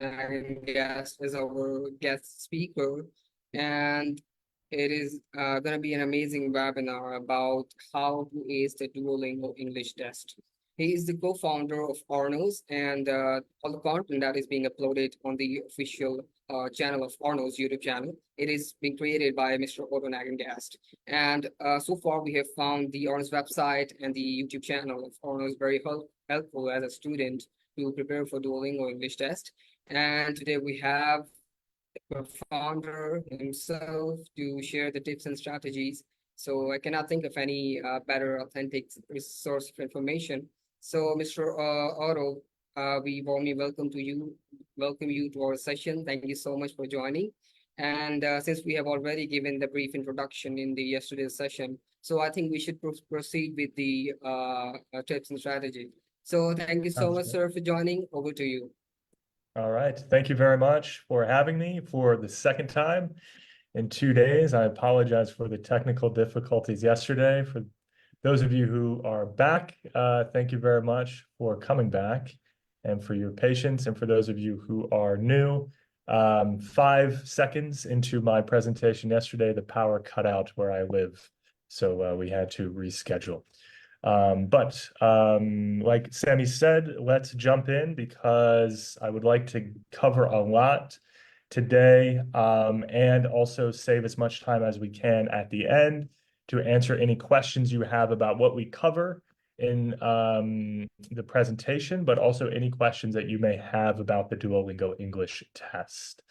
Nagengast is our guest speaker, and it is going to be an amazing webinar about how to ace the Duolingo English Test. He is the co-founder of Arno's, and all the content that is being uploaded on the official channel of Arno's YouTube channel. It is being created by Mr. Otto Nagengast. And so far, we have found the Arno's website and the YouTube channel of Arno's very helpful as a student to prepare for Duolingo English Test. And today we have the founder himself to share the tips and strategies. So I cannot think of any better authentic source of information. So Mr. Otto, we warmly welcome you to our session. Thank you so much for joining. And since we have already given the brief introduction in the yesterday's session, so I think we should proceed with the tips and strategy. So thank you so Sounds much, good. sir, for joining. Over to you. All right. Thank you very much for having me for the second time in 2 days. I apologize for the technical difficulties yesterday. For those of you who are back, thank you very much for coming back and for your patience. And for those of you who are new, 5 seconds into my presentation yesterday, the power cut out where I live. So we had to reschedule. Like Sammy said, let's jump in because I would like to cover a lot today, and also save as much time as we can at the end to answer any questions you have about what we cover in the presentation, but also any questions that you may have about the Duolingo English test.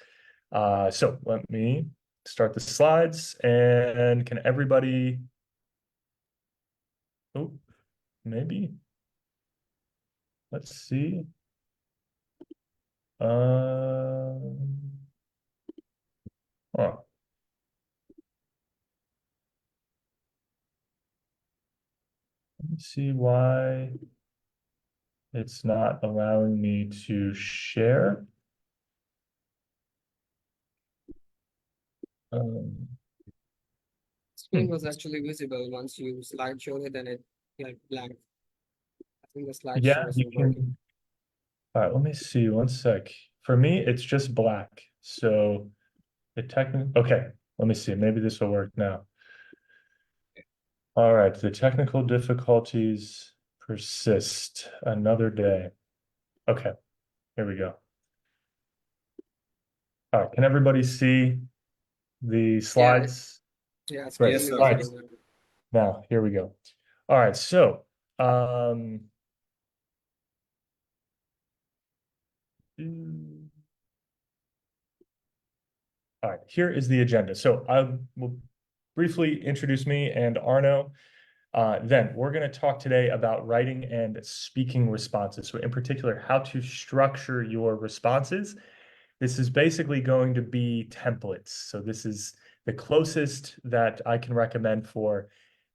So let me start the slides, and can everybody... Oh, maybe. Let's see. Oh. Let me see why it's not allowing me to share. Screen was actually visible once you slide showed it, then it like blank. I think the Yeah, slideshow you isn't working. can. All right, let me see. One sec. For me, it's just black. So the technical. Okay, let me see. Maybe this will work now. All right, the technical difficulties persist another day. Okay, here we go. All right, can everybody see the Yeah, slides? yeah, it's Great. clearly All right, visible. now here we go. All right, so all right, here is the agenda. So I will briefly introduce me and Arno. Then we're going to talk today about writing and speaking responses. So in particular, how to structure your responses. This is basically going to be templates. So this is the closest that I can recommend for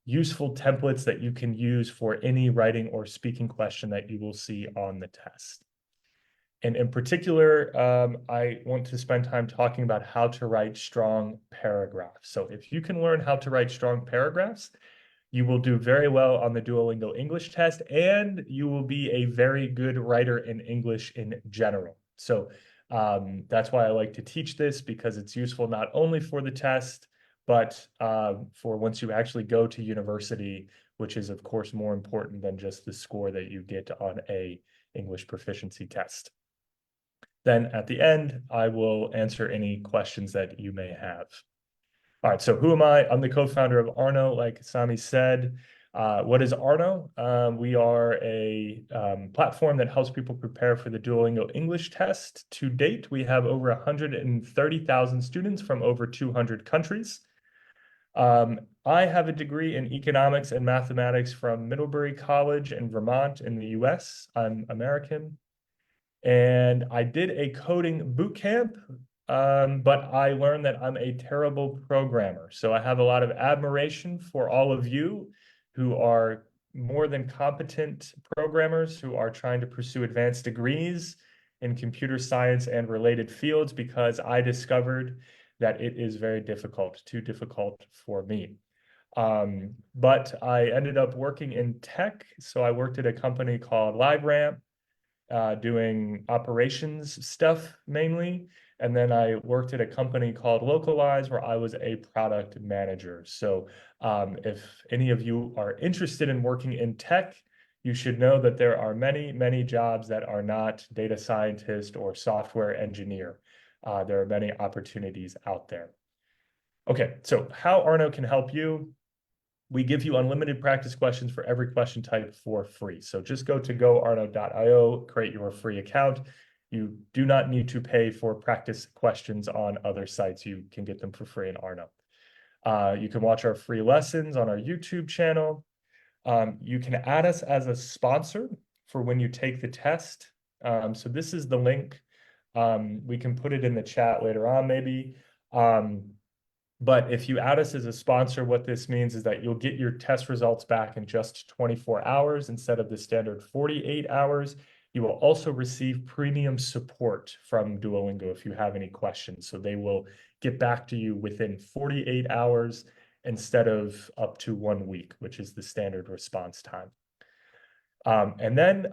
useful templates that you can use for any writing or speaking question that you will see on the test. And in particular, I want to spend time talking about how to write strong paragraphs. So if you can learn how to write strong paragraphs, you will do very well on the Duolingo English test, and you will be a very good writer in English in general. So that's why I like to teach this, because it's useful not only for the test, but for once you actually go to university, which is of course more important than just the score that you get on a English proficiency test. Then at the end, I will answer any questions that you may have. All right, so who am I? I'm the co-founder of Arno, like Sami said. What is Arno? We are a platform that helps people prepare for the Duolingo English test. To date, we have over 130,000 students from over 200 countries. I have a degree in economics and mathematics from Middlebury College in Vermont in the US. I'm American. And I did a coding boot camp, but I learned that I'm a terrible programmer. So I have a lot of admiration for all of you who are more than competent programmers who are trying to pursue advanced degrees in computer science and related fields, because I discovered that it is very difficult, too difficult for me. But I ended up working in tech. So I worked at a company called LiveRamp, doing operations stuff mainly. And then I worked at a company called Localize where I was a product manager. So if any of you are interested in working in tech, you should know that there are many, many jobs that are not data scientist or software engineer. There are many opportunities out there. Okay, so how Arno can help you. We give you unlimited practice questions for every question type for free. So just go to goarno.io, create your free account. You do not need to pay for practice questions on other sites. You can get them for free in Arno. You can watch our free lessons on our YouTube channel. You can add us as a sponsor for when you take the test. So this is the link. We can put it in the chat later on, maybe. But if you add us as a sponsor, what this means is that you'll get your test results back in just 24 hours instead of the standard 48 hours. You will also receive premium support from Duolingo if you have any questions. So they will get back to you within 48 hours instead of up to 1 week, which is the standard response time. And then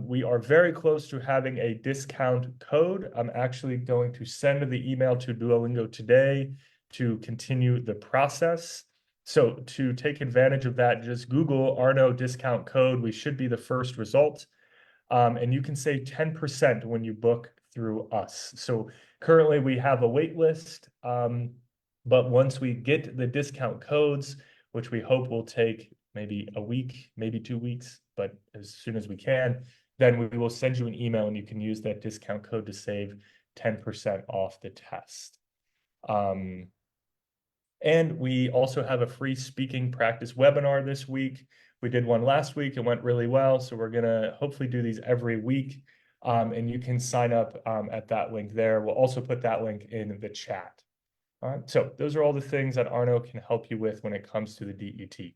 we are very close to having a discount code. I'm actually going to send the email to Duolingo today to continue the process. So to take advantage of that, just Google Arno discount code. We should be the first result. And you can save 10% when you book through us. So currently we have a wait list, but once we get the discount codes, which we hope will take maybe a week, maybe 2 weeks, but as soon as we can, then we will send you an email and you can use that discount code to save 10% off the test. And we also have a free speaking practice webinar this week. We did one last week. It went really well. So we're going to hopefully do these every week. And you can sign up at that link there. We'll also put that link in the chat. All right. So those are all the things that Arno can help you with when it comes to the DET.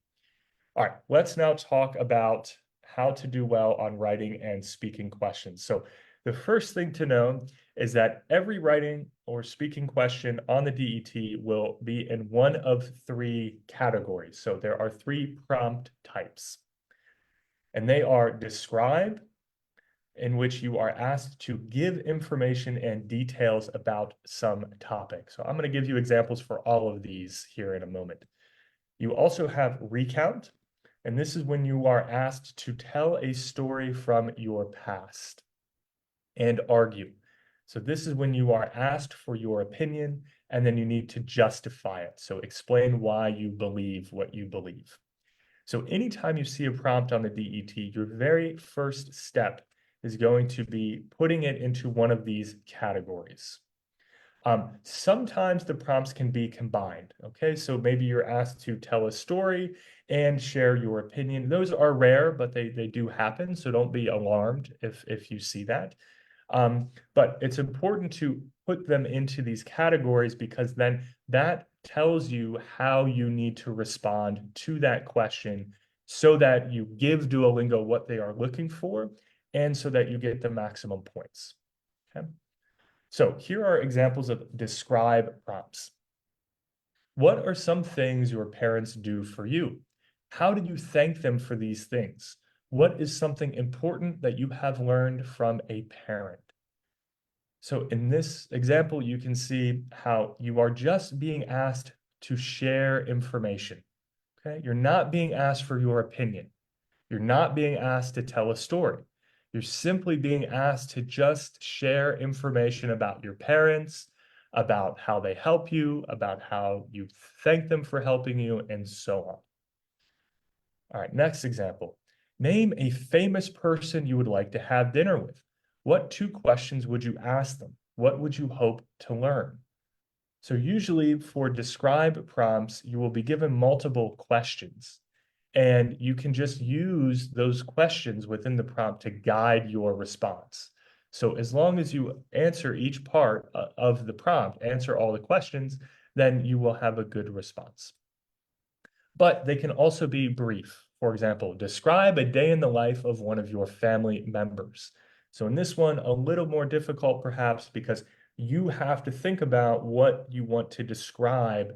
All right. Let's now talk about how to do well on writing and speaking questions. So the first thing to know is that every writing or speaking question on the DET will be in one of 3 categories. So there are 3 prompt types, and they are describe, in which you are asked to give information and details about some topic. So I'm going to give you examples for all of these here in a moment. You also have recount, and this is when you are asked to tell a story from your past. And argue. So this is when you are asked for your opinion, and then you need to justify it. So explain why you believe what you believe. So anytime you see a prompt on the DET, your very first step is going to be putting it into one of these categories. Sometimes the prompts can be combined. Okay, so maybe you're asked to tell a story and share your opinion. Those are rare, but they do happen. So don't be alarmed if you see that. But it's important to put them into these categories because then that tells you how you need to respond to that question so that you give Duolingo what they are looking for and so that you get the maximum points. Okay. So here are examples of describe prompts. What are some things your parents do for you? How do you thank them for these things? What is something important that you have learned from a parent? So in this example, you can see how you are just being asked to share information. Okay, you're not being asked for your opinion. You're not being asked to tell a story. You're simply being asked to just share information about your parents, about how they help you, about how you thank them for helping you, and so on. All right, next example. Name a famous person you would like to have dinner with. What 2 questions would you ask them? What would you hope to learn? So usually for describe prompts, you will be given multiple questions, and you can just use those questions within the prompt to guide your response. So as long as you answer each part of the prompt, answer all the questions, then you will have a good response. But they can also be brief. For example, describe a day in the life of one of your family members. So in this one, a little more difficult perhaps because you have to think about what you want to describe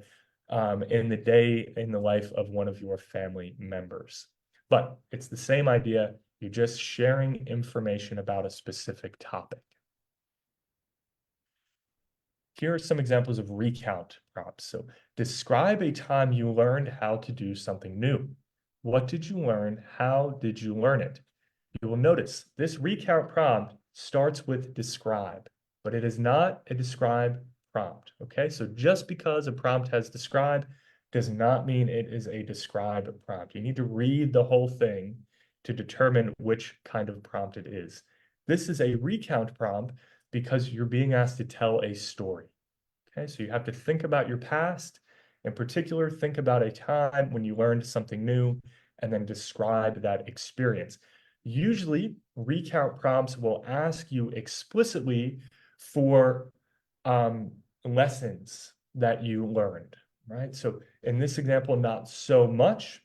in the day in the life of one of your family members. But it's the same idea. You're just sharing information about a specific topic. Here are some examples of recount prompts. So describe a time you learned how to do something new. What did you learn? How did you learn it? You will notice this recount prompt starts with describe, but it is not a describe prompt. Okay, so just because a prompt has describe does not mean it is a describe prompt. You need to read the whole thing to determine which kind of prompt it is. This is a recount prompt because you're being asked to tell a story. Okay, so you have to think about your past. In particular, think about a time when you learned something new and then describe that experience. Usually, recount prompts will ask you explicitly for lessons that you learned, right? So in this example, not so much,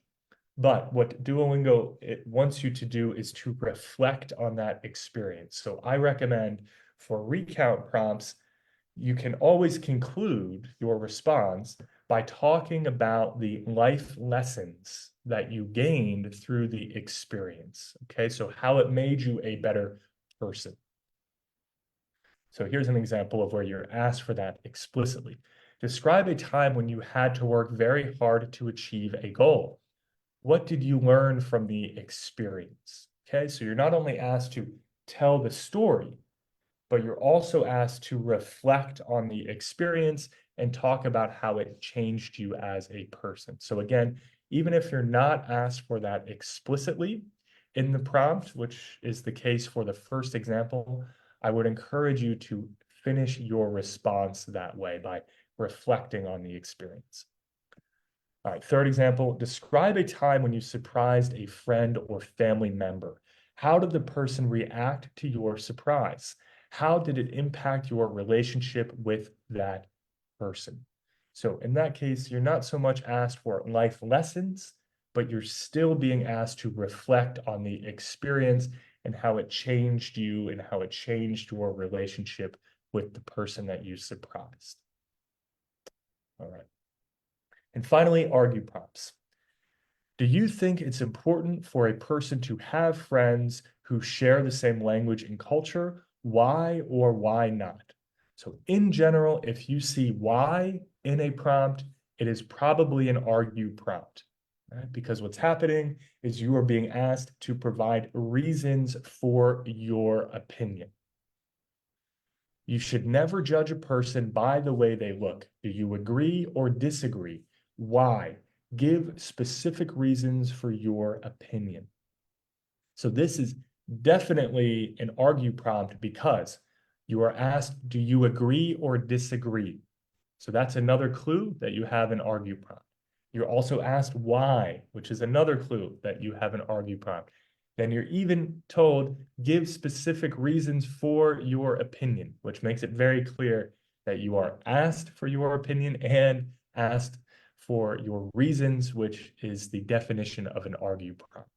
but what Duolingo wants you to do is to reflect on that experience. So I recommend for recount prompts, you can always conclude your response by talking about the life lessons that you gained through the experience. Okay, so how it made you a better person. So here's an example of where you're asked for that explicitly. Describe a time when you had to work very hard to achieve a goal. What did you learn from the experience? Okay, so you're not only asked to tell the story, but you're also asked to reflect on the experience and talk about how it changed you as a person. So again, even if you're not asked for that explicitly in the prompt, which is the case for the first example, I would encourage you to finish your response that way by reflecting on the experience. All right, third example, describe a time when you surprised a friend or family member. How did the person react to your surprise? How did it impact your relationship with that person? So in that case, you're not so much asked for life lessons, but you're still being asked to reflect on the experience and how it changed you and how it changed your relationship with the person that you surprised. All right. And finally, argue prompts. Do you think it's important for a person to have friends who share the same language and culture? Why or why not? So in general, if you see why in a prompt, it is probably an argue prompt, right? Because what's happening is you are being asked to provide reasons for your opinion. You should never judge a person by the way they look. Do you agree or disagree? Why? Give specific reasons for your opinion. So this is definitely an argue prompt because you are asked, do you agree or disagree? So that's another clue that you have an argue prompt. You're also asked why, which is another clue that you have an argue prompt. Then you're even told, give specific reasons for your opinion, which makes it very clear that you are asked for your opinion and asked for your reasons, which is the definition of an argue prompt.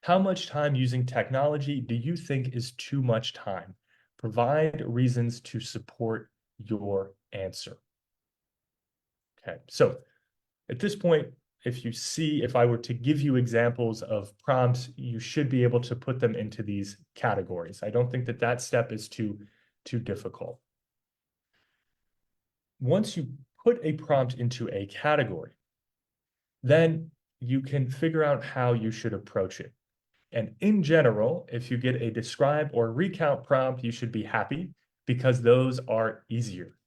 How much time using technology do you think is too much time? Provide reasons to support your answer. Okay, so at this point, if I were to give you examples of prompts, you should be able to put them into these categories. I don't think that that step is too difficult. Once you put a prompt into a category, then you can figure out how you should approach it. And in general, if you get a describe or recount prompt, you should be happy because those are easier.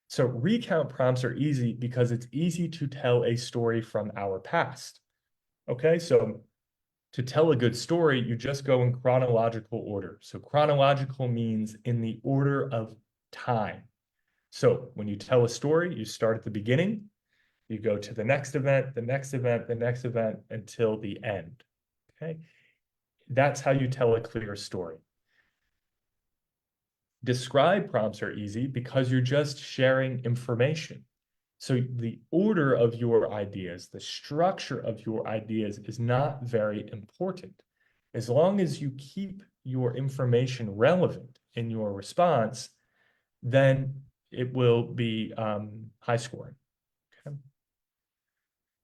So recount prompts are easy because it's easy to tell a story from our past. Okay, so to tell a good story, you just go in chronological order. So chronological means in the order of time. So when you tell a story, you start at the beginning, you go to the next event, the next event, the next event until the end. Okay, that's how you tell a clear story. Describe prompts are easy because you're just sharing information. So the order of your ideas, the structure of your ideas is not very important. As long as you keep your information relevant in your response, then it will be high scoring. Okay.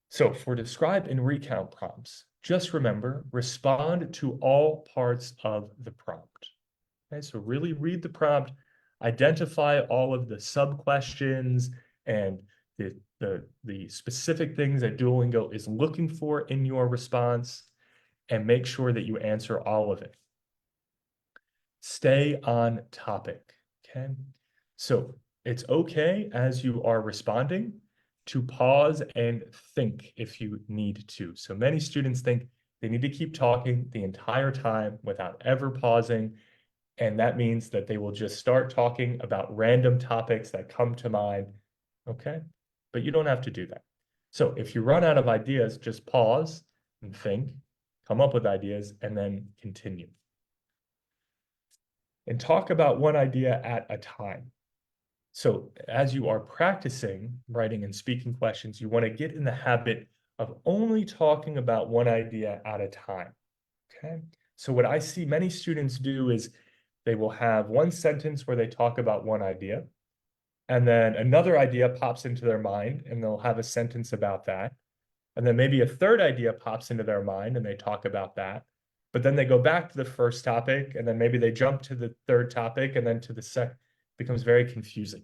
So for describe and recount prompts, just remember, respond to all parts of the prompt. Okay, so really read the prompt, identify all of the sub-questions and the specific things that Duolingo is looking for in your response, and make sure that you answer all of it. Stay on topic, okay? So it's okay as you are responding to pause and think if you need to. So many students think they need to keep talking the entire time without ever pausing. And that means that they will just start talking about random topics that come to mind, okay? But you don't have to do that. So if you run out of ideas, just pause and think, come up with ideas, and then continue. And talk about one idea at a time. So as you are practicing writing and speaking questions, you want to get in the habit of only talking about one idea at a time, okay? So what I see many students do is they will have one sentence where they talk about one idea, and then another idea pops into their mind, and they'll have a sentence about that. And then maybe a third idea pops into their mind, and they talk about that. But then they go back to the first topic, and then maybe they jump to the third topic, and then to the second. It becomes very confusing.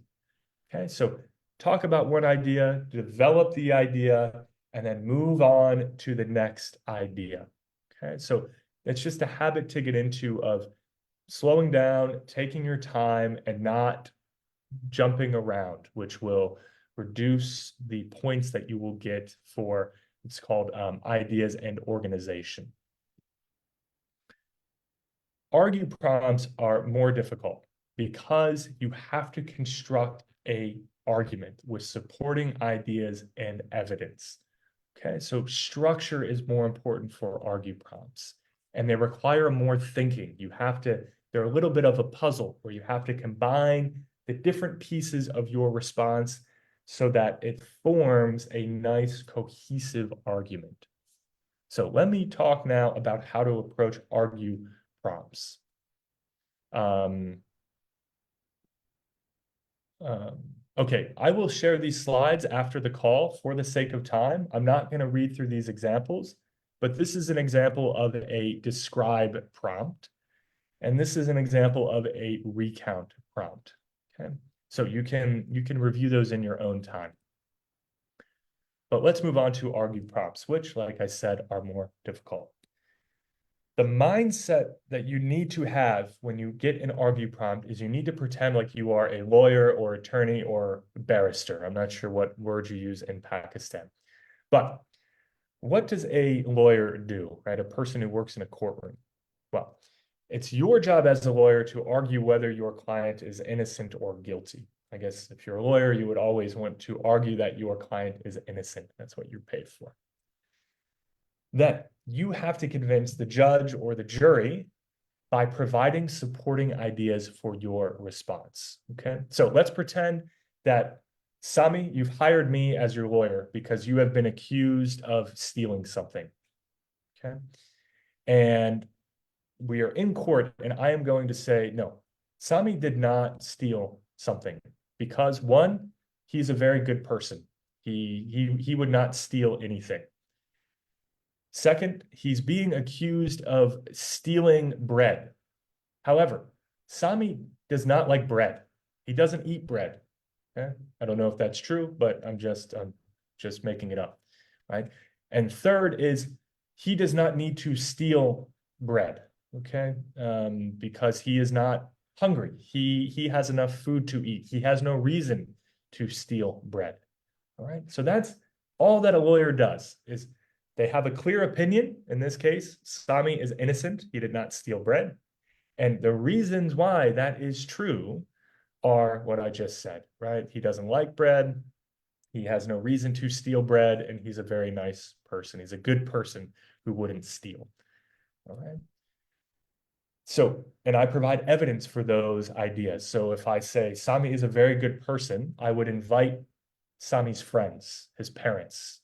Okay, so talk about one idea, develop the idea, and then move on to the next idea. Okay, so it's just a habit to get into of slowing down, taking your time, and not jumping around, which will reduce the points that you will get for, it's called ideas and organization. Argue prompts are more difficult because you have to construct a argument with supporting ideas and evidence. Okay, so structure is more important for argue prompts, and they require more thinking. They're a little bit of a puzzle where you have to combine the different pieces of your response so that it forms a nice cohesive argument. So let me talk now about how to approach argue prompts. Okay, I will share these slides after the call for the sake of time. I'm not going to read through these examples, but this is an example of a describe prompt, and this is an example of a recount prompt. Okay, so you can review those in your own time. But let's move on to argue prompts, which, like I said, are more difficult. The mindset that you need to have when you get an argue prompt is you need to pretend like you are a lawyer or attorney or barrister. I'm not sure what words you use in Pakistan. But what does a lawyer do, right? A person who works in a courtroom. Well, it's your job as a lawyer to argue whether your client is innocent or guilty. I guess if you're a lawyer, you would always want to argue that your client is innocent. That's what you're paid for. Then you have to convince the judge or the jury by providing supporting ideas for your response. Okay, so let's pretend that Sami, you've hired me as your lawyer because you have been accused of stealing something. Okay, and we are in court, and I am going to say, no, Sami did not steal something because one, he's a very good person. He would not steal anything. Second, he's being accused of stealing bread. However, Sami does not like bread. He doesn't eat bread. Okay? I don't know if that's true, but I'm just making it up, right? And third is he does not need to steal bread, okay? Because he is not hungry. He has enough food to eat. He has no reason to steal bread. All right. So that's all that a lawyer does is they have a clear opinion. In this case, Sami is innocent. He did not steal bread. And the reasons why that is true are what I just said, right? He doesn't like bread. He has no reason to steal bread, and he's a very nice person. He's a good person who wouldn't steal. All right. So, and I provide evidence for those ideas. So if I say Sami is a very good person, I would invite Sami's friends, his parents,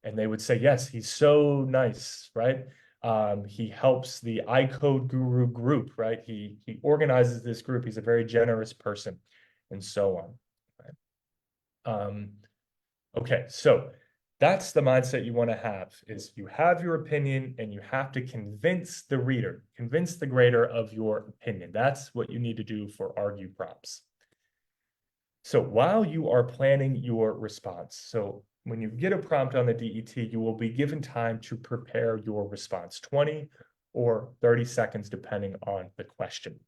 and they would say, yes, he's so nice, right? He helps the iCode Guru group, right? He organizes this group. He's a very generous person, and so on. Right? Okay, so That's the mindset you want to have, is you have your opinion and you have to convince the reader, convince the grader of your opinion. That's what you need to do for argue prompts. So while you are planning your response, so when you get a prompt on the DET, you will be given time to prepare your response, 20 or 30 seconds, depending on the question.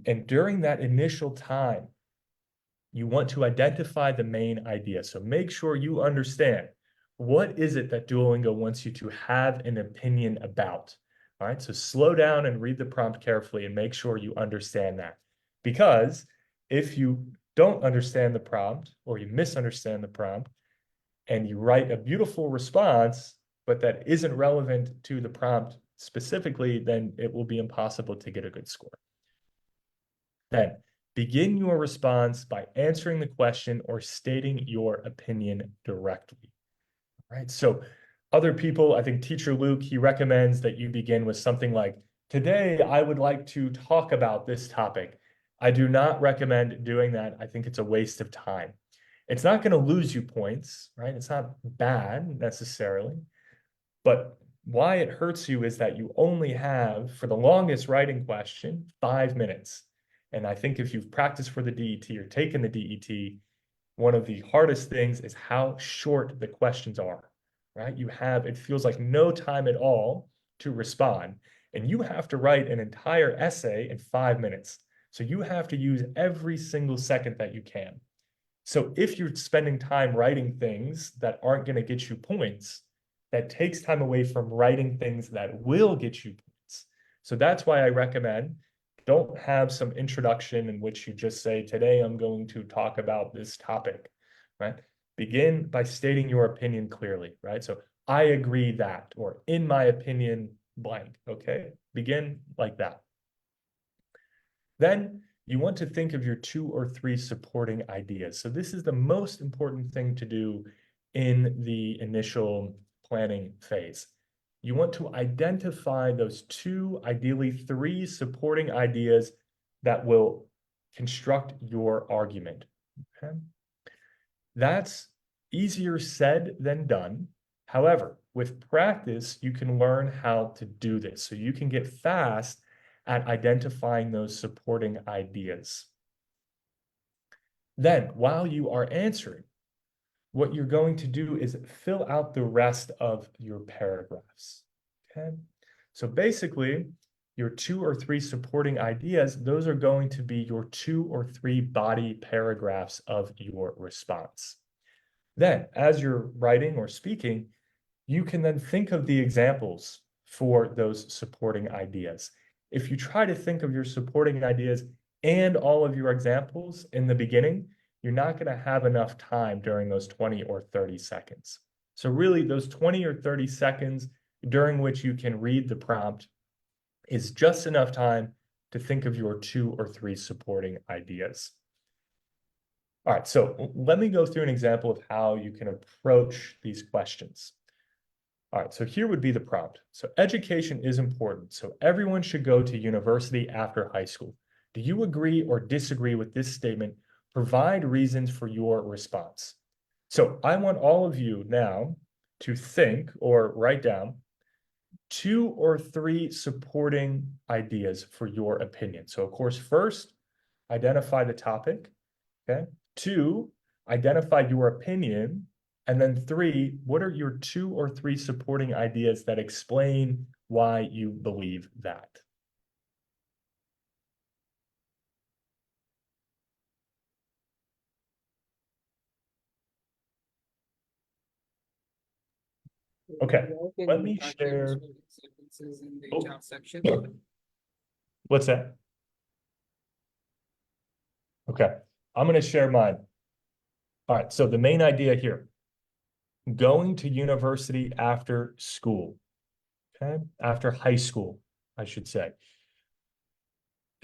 And during that initial time, you want to identify the main idea. So make sure you understand, what is it that Duolingo wants you to have an opinion about? All right, so slow down and read the prompt carefully and make sure you understand that. Because if you don't understand the prompt or you misunderstand the prompt and you write a beautiful response, but that isn't relevant to the prompt specifically, then it will be impossible to get a good score. Then begin your response by answering the question or stating your opinion directly. All right, so other people, I think Teacher Luke, he recommends that you begin with something like, today I would like to talk about this topic. I do not recommend doing that. I think it's a waste of time. It's not going to lose you points, right? It's not bad necessarily, but why it hurts you is that you only have, for the longest writing question, 5 minutes. And I think if you've practiced for the DET or taken the DET, one of the hardest things is how short the questions are, right? You have, it feels like no time at all to respond. And you have to write an entire essay in 5 minutes. So you have to use every single second that you can. So if you're spending time writing things that aren't going to get you points, that takes time away from writing things that will get you points. So that's why I recommend, don't have some introduction in which you just say, today I'm going to talk about this topic, right? Begin by stating your opinion clearly, right? So I agree that, or in my opinion, blank, okay? Begin like that. Then you want to think of your 2 or 3 supporting ideas. So this is the most important thing to do in the initial planning phase. You want to identify those 2, ideally 3 supporting ideas that will construct your argument. Okay? That's easier said than done. However, with practice, you can learn how to do this. So you can get fast at identifying those supporting ideas. Then, while you are answering, what you're going to do is fill out the rest of your paragraphs. Okay? So basically, your 2 or 3 supporting ideas, those are going to be your 2 or 3 body paragraphs of your response. Then, as you're writing or speaking, you can then think of the examples for those supporting ideas. If you try to think of your supporting ideas and all of your examples in the beginning, you're not going to have enough time during those 20 or 30 seconds. So really, those 20 or 30 seconds during which you can read the prompt is just enough time to think of your 2 or 3 supporting ideas. All right, so let me go through an example of how you can approach these questions. All right, so here would be the prompt. So education is important, so everyone should go to university after high school. Do you agree or disagree with this statement? Provide reasons for your response. So I want all of you now to think or write down 2 or 3 supporting ideas for your opinion. So of course, first, identify the topic, okay? 2, identify your opinion. And then 3, what are your 2 or 3 supporting ideas that explain why you believe that? Okay, let me share. Sentences in the Oh, chat section. what's that? Okay, I'm going to share mine. All right, so the main idea here, going to university after school, okay? After high school, I should say.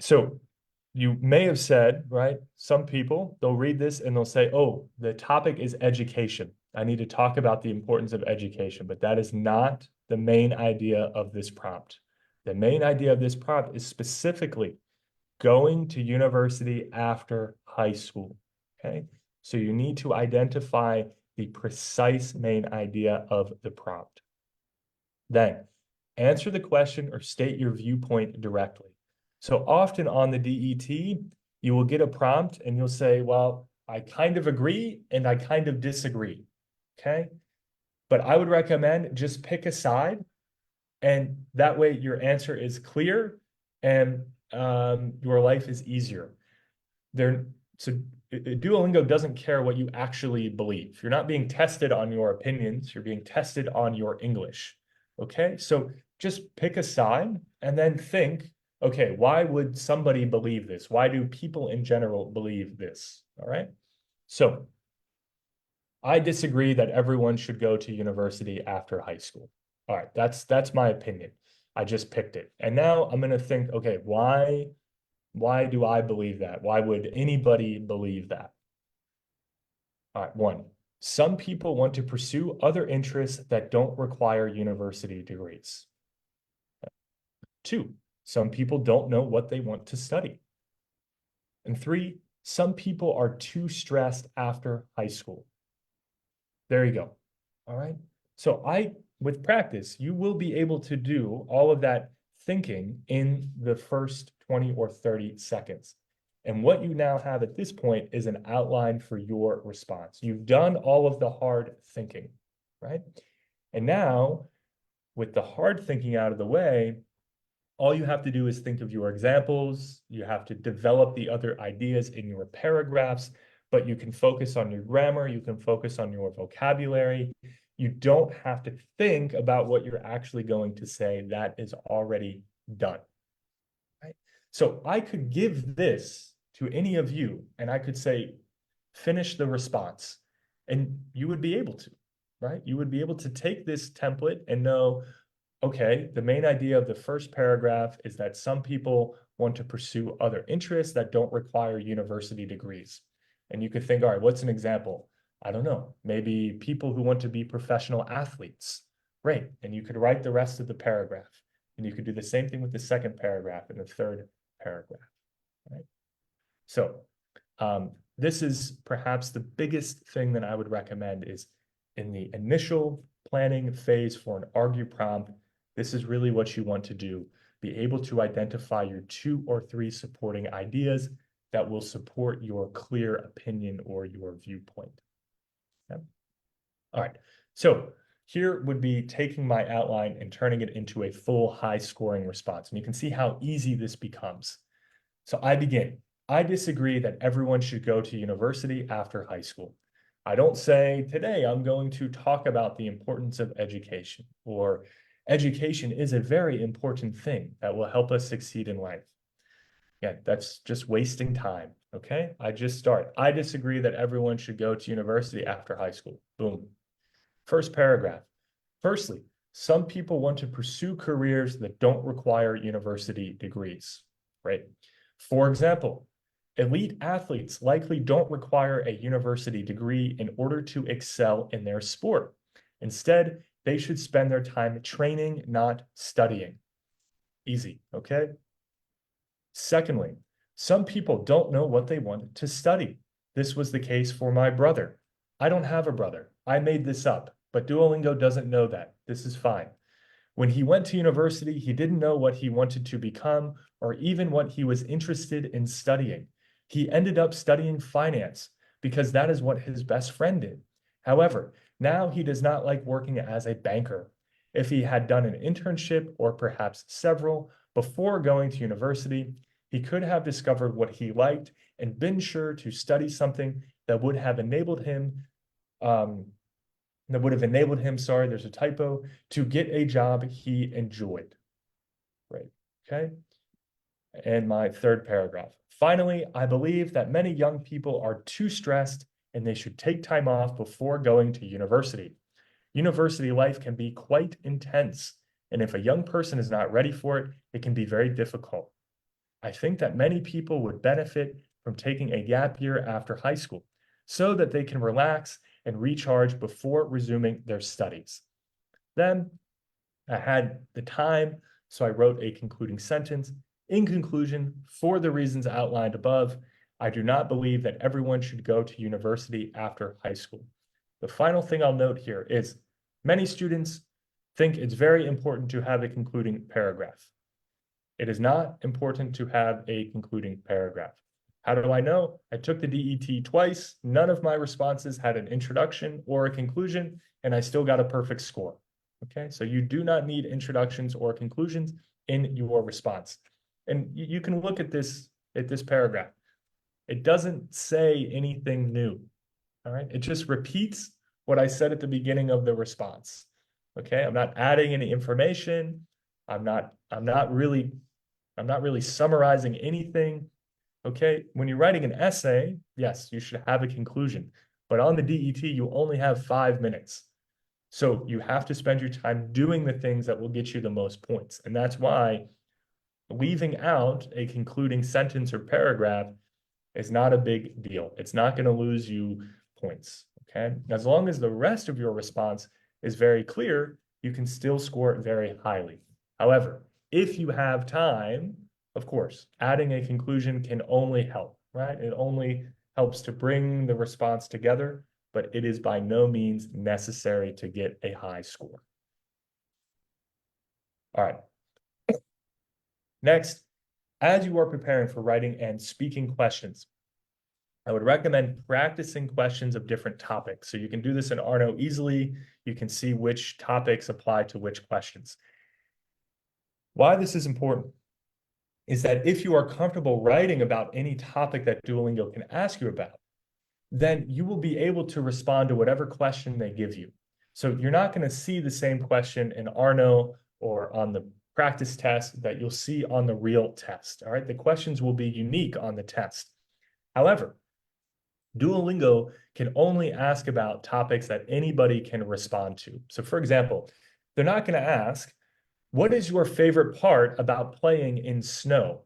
So you may have said, right? Some people, they'll read this and they'll say, oh, the topic is education. I need to talk about the importance of education, but that is not the main idea of this prompt. The main idea of this prompt is specifically going to university after high school, okay? So you need to identify the precise main idea of the prompt. Then, answer the question or state your viewpoint directly. So often on the DET, you will get a prompt and you'll say, well, I kind of agree and I kind of disagree, okay? But I would recommend just pick a side, and that way your answer is clear and your life is easier. So Duolingo doesn't care what you actually believe. You're not being tested on your opinions, you're being tested on your English. Okay, so just pick a side and then think, okay, why would somebody believe this? Why do people in general believe this? All right. So I disagree that everyone should go to university after high school. All right, that's my opinion. I just picked it. And now I'm going to think, okay, why do I believe that? Why would anybody believe that? All right, one, some people want to pursue other interests that don't require university degrees. Two, some people don't know what they want to study. And three, some people are too stressed after high school. There you go. All right. So with practice, you will be able to do all of that thinking in the first 20 or 30 seconds. And what you now have at this point is an outline for your response. You've done all of the hard thinking, right? And now, with the hard thinking out of the way, all you have to do is think of your examples. You have to develop the other ideas in your paragraphs, but you can focus on your grammar. You can focus on your vocabulary. You don't have to think about what you're actually going to say. That is already done. Right? So I could give this to any of you and I could say, finish the response, and you would be able to, right? You would be able to take this template and know, okay, the main idea of the first paragraph is that some people want to pursue other interests that don't require university degrees. And you could think, all right, what's an example? I don't know, maybe people who want to be professional athletes. Great. And you could write the rest of the paragraph. And you could do the same thing with the second paragraph and the third paragraph, right? So this is perhaps the biggest thing that I would recommend is in the initial planning phase for an argue prompt, this is really what you want to do. Be able to identify your 2 or 3 supporting ideas that will support your clear opinion or your viewpoint. Okay. All right, so here would be taking my outline and turning it into a full high scoring response. And you can see how easy this becomes. So I begin. I disagree that everyone should go to university after high school. I don't say, today I'm going to talk about the importance of education, or education is a very important thing that will help us succeed in life. Yeah, that's just wasting time, okay? I just start. I disagree that everyone should go to university after high school. Boom. First paragraph. Firstly, some people want to pursue careers that don't require university degrees, right? For example, elite athletes likely don't require a university degree in order to excel in their sport. Instead, they should spend their time training, not studying. Easy, okay? Secondly, some people don't know what they want to study. This was the case for my brother. I don't have a brother. I made this up, but Duolingo doesn't know that. This is fine. When he went to university, he didn't know what he wanted to become or even what he was interested in studying. He ended up studying finance because that is what his best friend did. However, now he does not like working as a banker. If he had done an internship or perhaps several before going to university, he could have discovered what he liked and been sure to study something that would have enabled him sorry, there's a typo, to get a job he enjoyed. Right, okay? And my third paragraph. Finally, I believe that many young people are too stressed and they should take time off before going to university. University life can be quite intense, and if a young person is not ready for it, it can be very difficult. I think that many people would benefit from taking a gap year after high school so that they can relax and recharge before resuming their studies. Then I had the time, so I wrote a concluding sentence. In conclusion, for the reasons outlined above, I do not believe that everyone should go to university after high school. The final thing I'll note here is many students think it's very important to have a concluding paragraph. It is not important to have a concluding paragraph. How do I know? I took the DET twice. None of my responses had an introduction or a conclusion, and I still got a perfect score. Okay, so you do not need introductions or conclusions in your response. And you can look at this paragraph. It doesn't say anything new. All right, it just repeats what I said at the beginning of the response. Okay, I'm not adding any information. I'm not really summarizing anything. Okay, when you're writing an essay, yes, you should have a conclusion. But on the DET, you only have 5 minutes. So you have to spend your time doing the things that will get you the most points. And that's why leaving out a concluding sentence or paragraph is not a big deal. It's not going to lose you points. Okay, as long as the rest of your response is very clear, you can still score very highly. However, if you have time, of course, adding a conclusion can only help, right? It only helps to bring the response together, but it is by no means necessary to get a high score. All right. Next, as you are preparing for writing and speaking questions, I would recommend practicing questions of different topics. So you can do this in Arno easily. You can see which topics apply to which questions. Why this is important is that if you are comfortable writing about any topic that Duolingo can ask you about, then you will be able to respond to whatever question they give you. So you're not going to see the same question in Arno or on the practice test that you'll see on the real test. All right, the questions will be unique on the test. However, Duolingo can only ask about topics that anybody can respond to. So for example, they're not going to ask, what is your favorite part about playing in snow?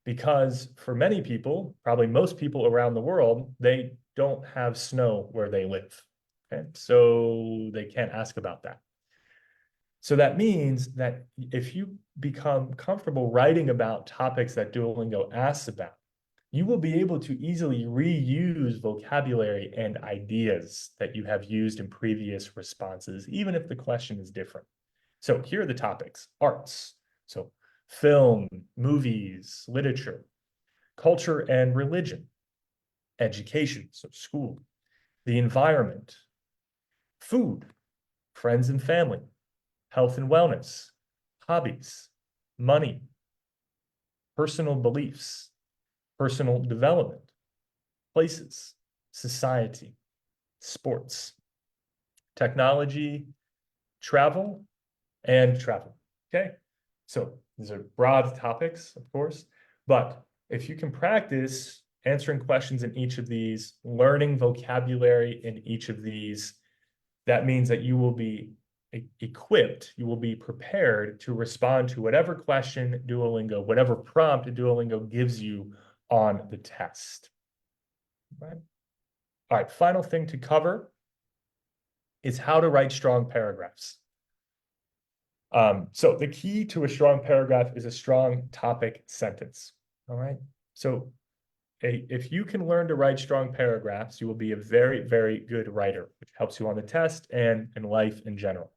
Because for many people, probably most people around the world, they don't have snow where they live. Okay, so they can't ask about that. So that means that if you become comfortable writing about topics that Duolingo asks about, you will be able to easily reuse vocabulary and ideas that you have used in previous responses, even if the question is different. So here are the topics: arts, so film, movies, literature, culture and religion, education, so school, the environment, food, friends and family, health and wellness, hobbies, money, personal beliefs, personal development, places, society, sports, technology, travel, and travel. Okay, so these are broad topics, of course, but if you can practice answering questions in each of these, learning vocabulary in each of these, that means that you will be equipped, you will be prepared to respond to whatever question Duolingo, whatever prompt Duolingo gives you on the test. Right? All right, final thing to cover is how to write strong paragraphs. So the key to a strong paragraph is a strong topic sentence. All right. So if you can learn to write strong paragraphs, you will be a very, very good writer, which helps you on the test and in life in general.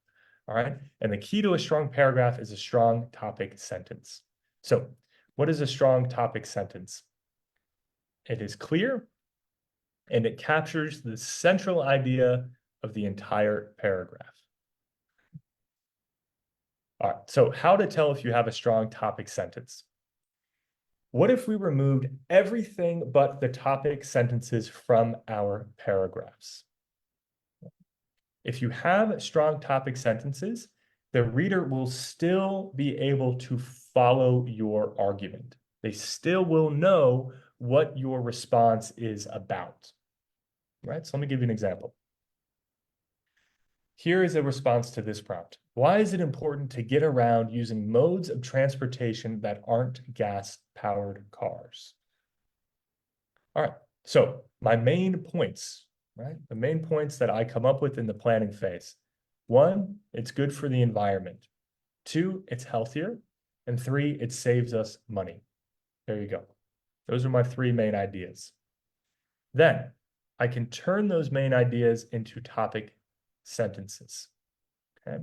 All right. And the key to a strong paragraph is a strong topic sentence. So what is a strong topic sentence? It is clear and it captures the central idea of the entire paragraph. All right, so how to tell if you have a strong topic sentence? What if we removed everything but the topic sentences from our paragraphs? If you have strong topic sentences, the reader will still be able to follow your argument. They still will know what your response is about. Right? So let me give you an example. Here is a response to this prompt. Why is it important to get around using modes of transportation that aren't gas-powered cars? All right, so my main points, right? The main points that I come up with in the planning phase. 1, it's good for the environment. 2, it's healthier. And 3, it saves us money. There you go. Those are my 3 main ideas. Then I can turn those main ideas into topic sentences. Okay.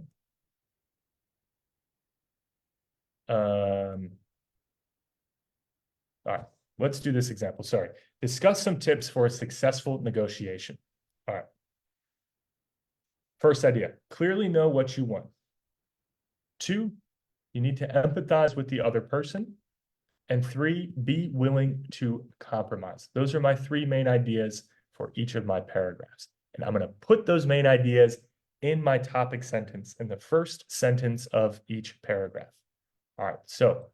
All right, let's do this example. Sorry. Discuss some tips for a successful negotiation. All right. First idea, clearly know what you want. 2, you need to empathize with the other person. And 3, be willing to compromise. Those are my 3 main ideas for each of my paragraphs. And I'm going to put those main ideas in my topic sentence in the first sentence of each paragraph. All right, so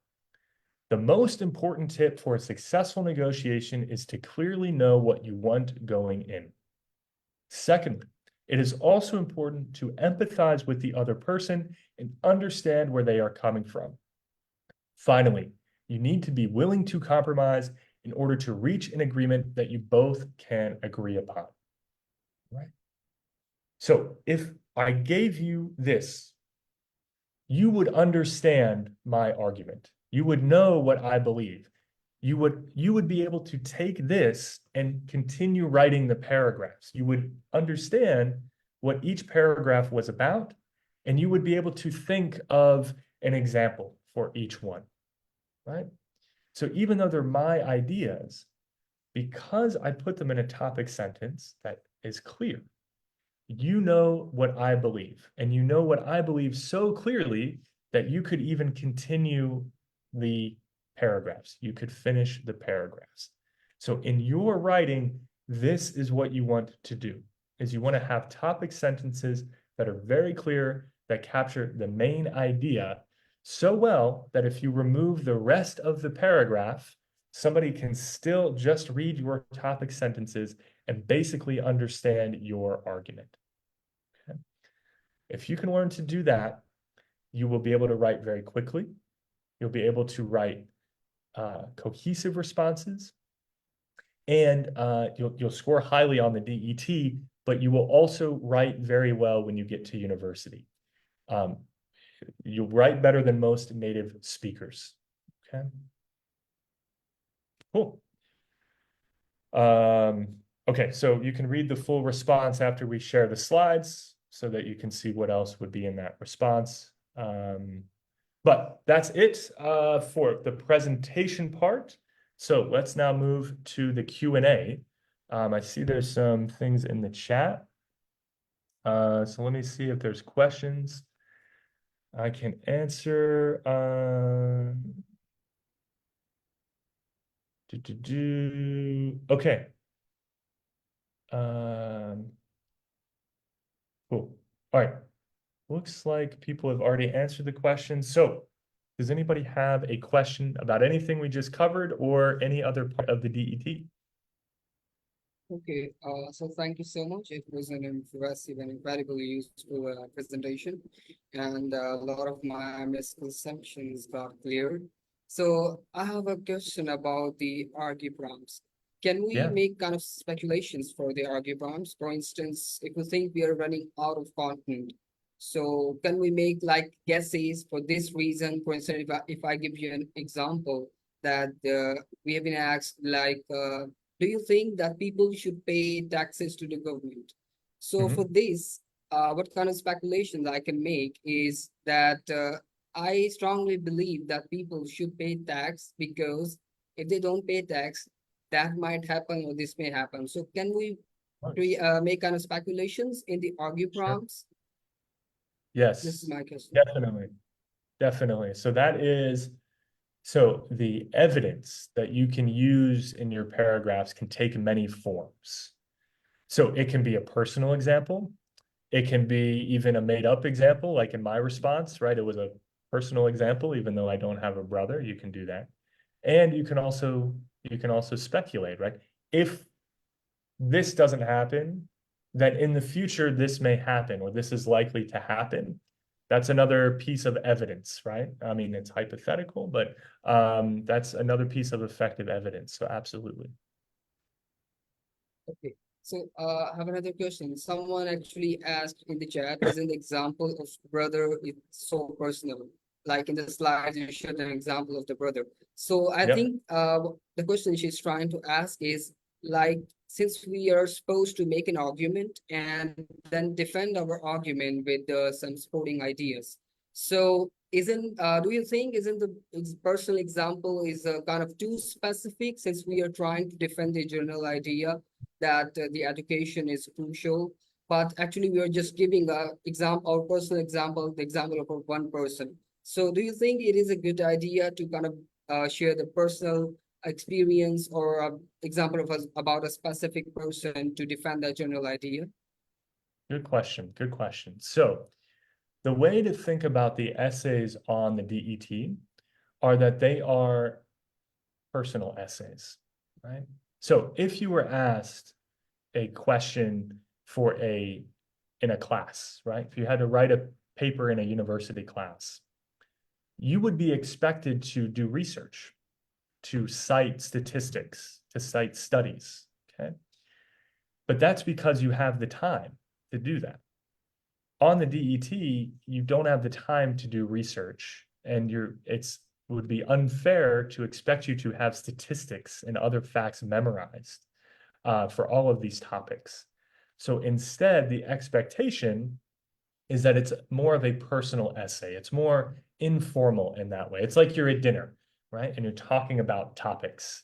the most important tip for a successful negotiation is to clearly know what you want going in. Secondly, it is also important to empathize with the other person and understand where they are coming from. Finally, you need to be willing to compromise in order to reach an agreement that you both can agree upon. Right? So if I gave you this, you would understand my argument. You would know what I believe. You would be able to take this and continue writing the paragraphs. You would understand what each paragraph was about, and you would be able to think of an example for each one, right? So even though they're my ideas, because I put them in a topic sentence that is clear, you know what I believe, and you know what I believe so clearly that you could even continue the paragraphs. You could finish the paragraphs. So in your writing, this is what you want to do, is you want to have topic sentences that are very clear, that capture the main idea so well that if you remove the rest of the paragraph, somebody can still just read your topic sentences and basically understand your argument. Okay. If you can learn to do that, you will be able to write very quickly. You'll be able to write cohesive responses, and you'll score highly on the DET, but you will also write very well when you get to university. You'll write better than most native speakers. Okay. Cool. Okay, so you can read the full response after we share the slides so that you can see what else would be in that response. But that's it for the presentation part. So let's now move to the Q&A. I see there's some things in the chat. So let me see if there's questions I can answer. Okay. Cool. All right. Looks like people have already answered the question. So does anybody have a question about anything we just covered or any other part of the DET? Okay, so thank you so much. It was an impressive and incredibly useful presentation, and a lot of my misconceptions got cleared. So I have a question about the argue prompts. Can we Yeah. make kind of speculations for the argue prompts? For instance, if we think we are running out of content, so can we make like guesses for this reason? For instance, if I give you an example that we have been asked like do you think that people should pay taxes to the government? So for this, what kind of speculations I can make is that I strongly believe that people should pay tax because if they don't pay tax, that might happen or this may happen. So can we make kind of speculations in the argue Sure. prompts? This is Yes, my question. definitely. Definitely. So that is, so the evidence that you can use in your paragraphs can take many forms. So it can be a personal example. It can be even a made up example, like in my response, right? It was a personal example, even though I don't have a brother, you can do that. And you can also speculate, right? If this doesn't happen, then in the future, this may happen, or this is likely to happen. That's another piece of evidence, right? I mean, it's hypothetical, but that's another piece of effective evidence. So absolutely. Okay. So I have another question. Someone actually asked in the chat, is an example of brother is so personal? Like in the slides, you showed an example of the brother. So I Yep. think the question she's trying to ask is, like since we are supposed to make an argument and then defend our argument with some sporting ideas. So isn't do you think isn't the personal example is kind of too specific since we are trying to defend the general idea that the education is crucial, but actually we are just giving a example, our personal example, the example of one person. So do you think it is a good idea to kind of share the personal experience or example of us about a specific person to defend that general idea? Good question. Good question. So the way to think about the essays on the DET are that they are personal essays, right? So if you were asked a question for in a class, right? If you had to write a paper in a university class, you would be expected to do research, to cite statistics, to cite studies, okay? But that's because you have the time to do that. On the DET, you don't have the time to do research, and it would be unfair to expect you to have statistics and other facts memorized for all of these topics. So instead, the expectation is that it's more of a personal essay. It's more informal in that way. It's like you're at dinner, right? And you're talking about topics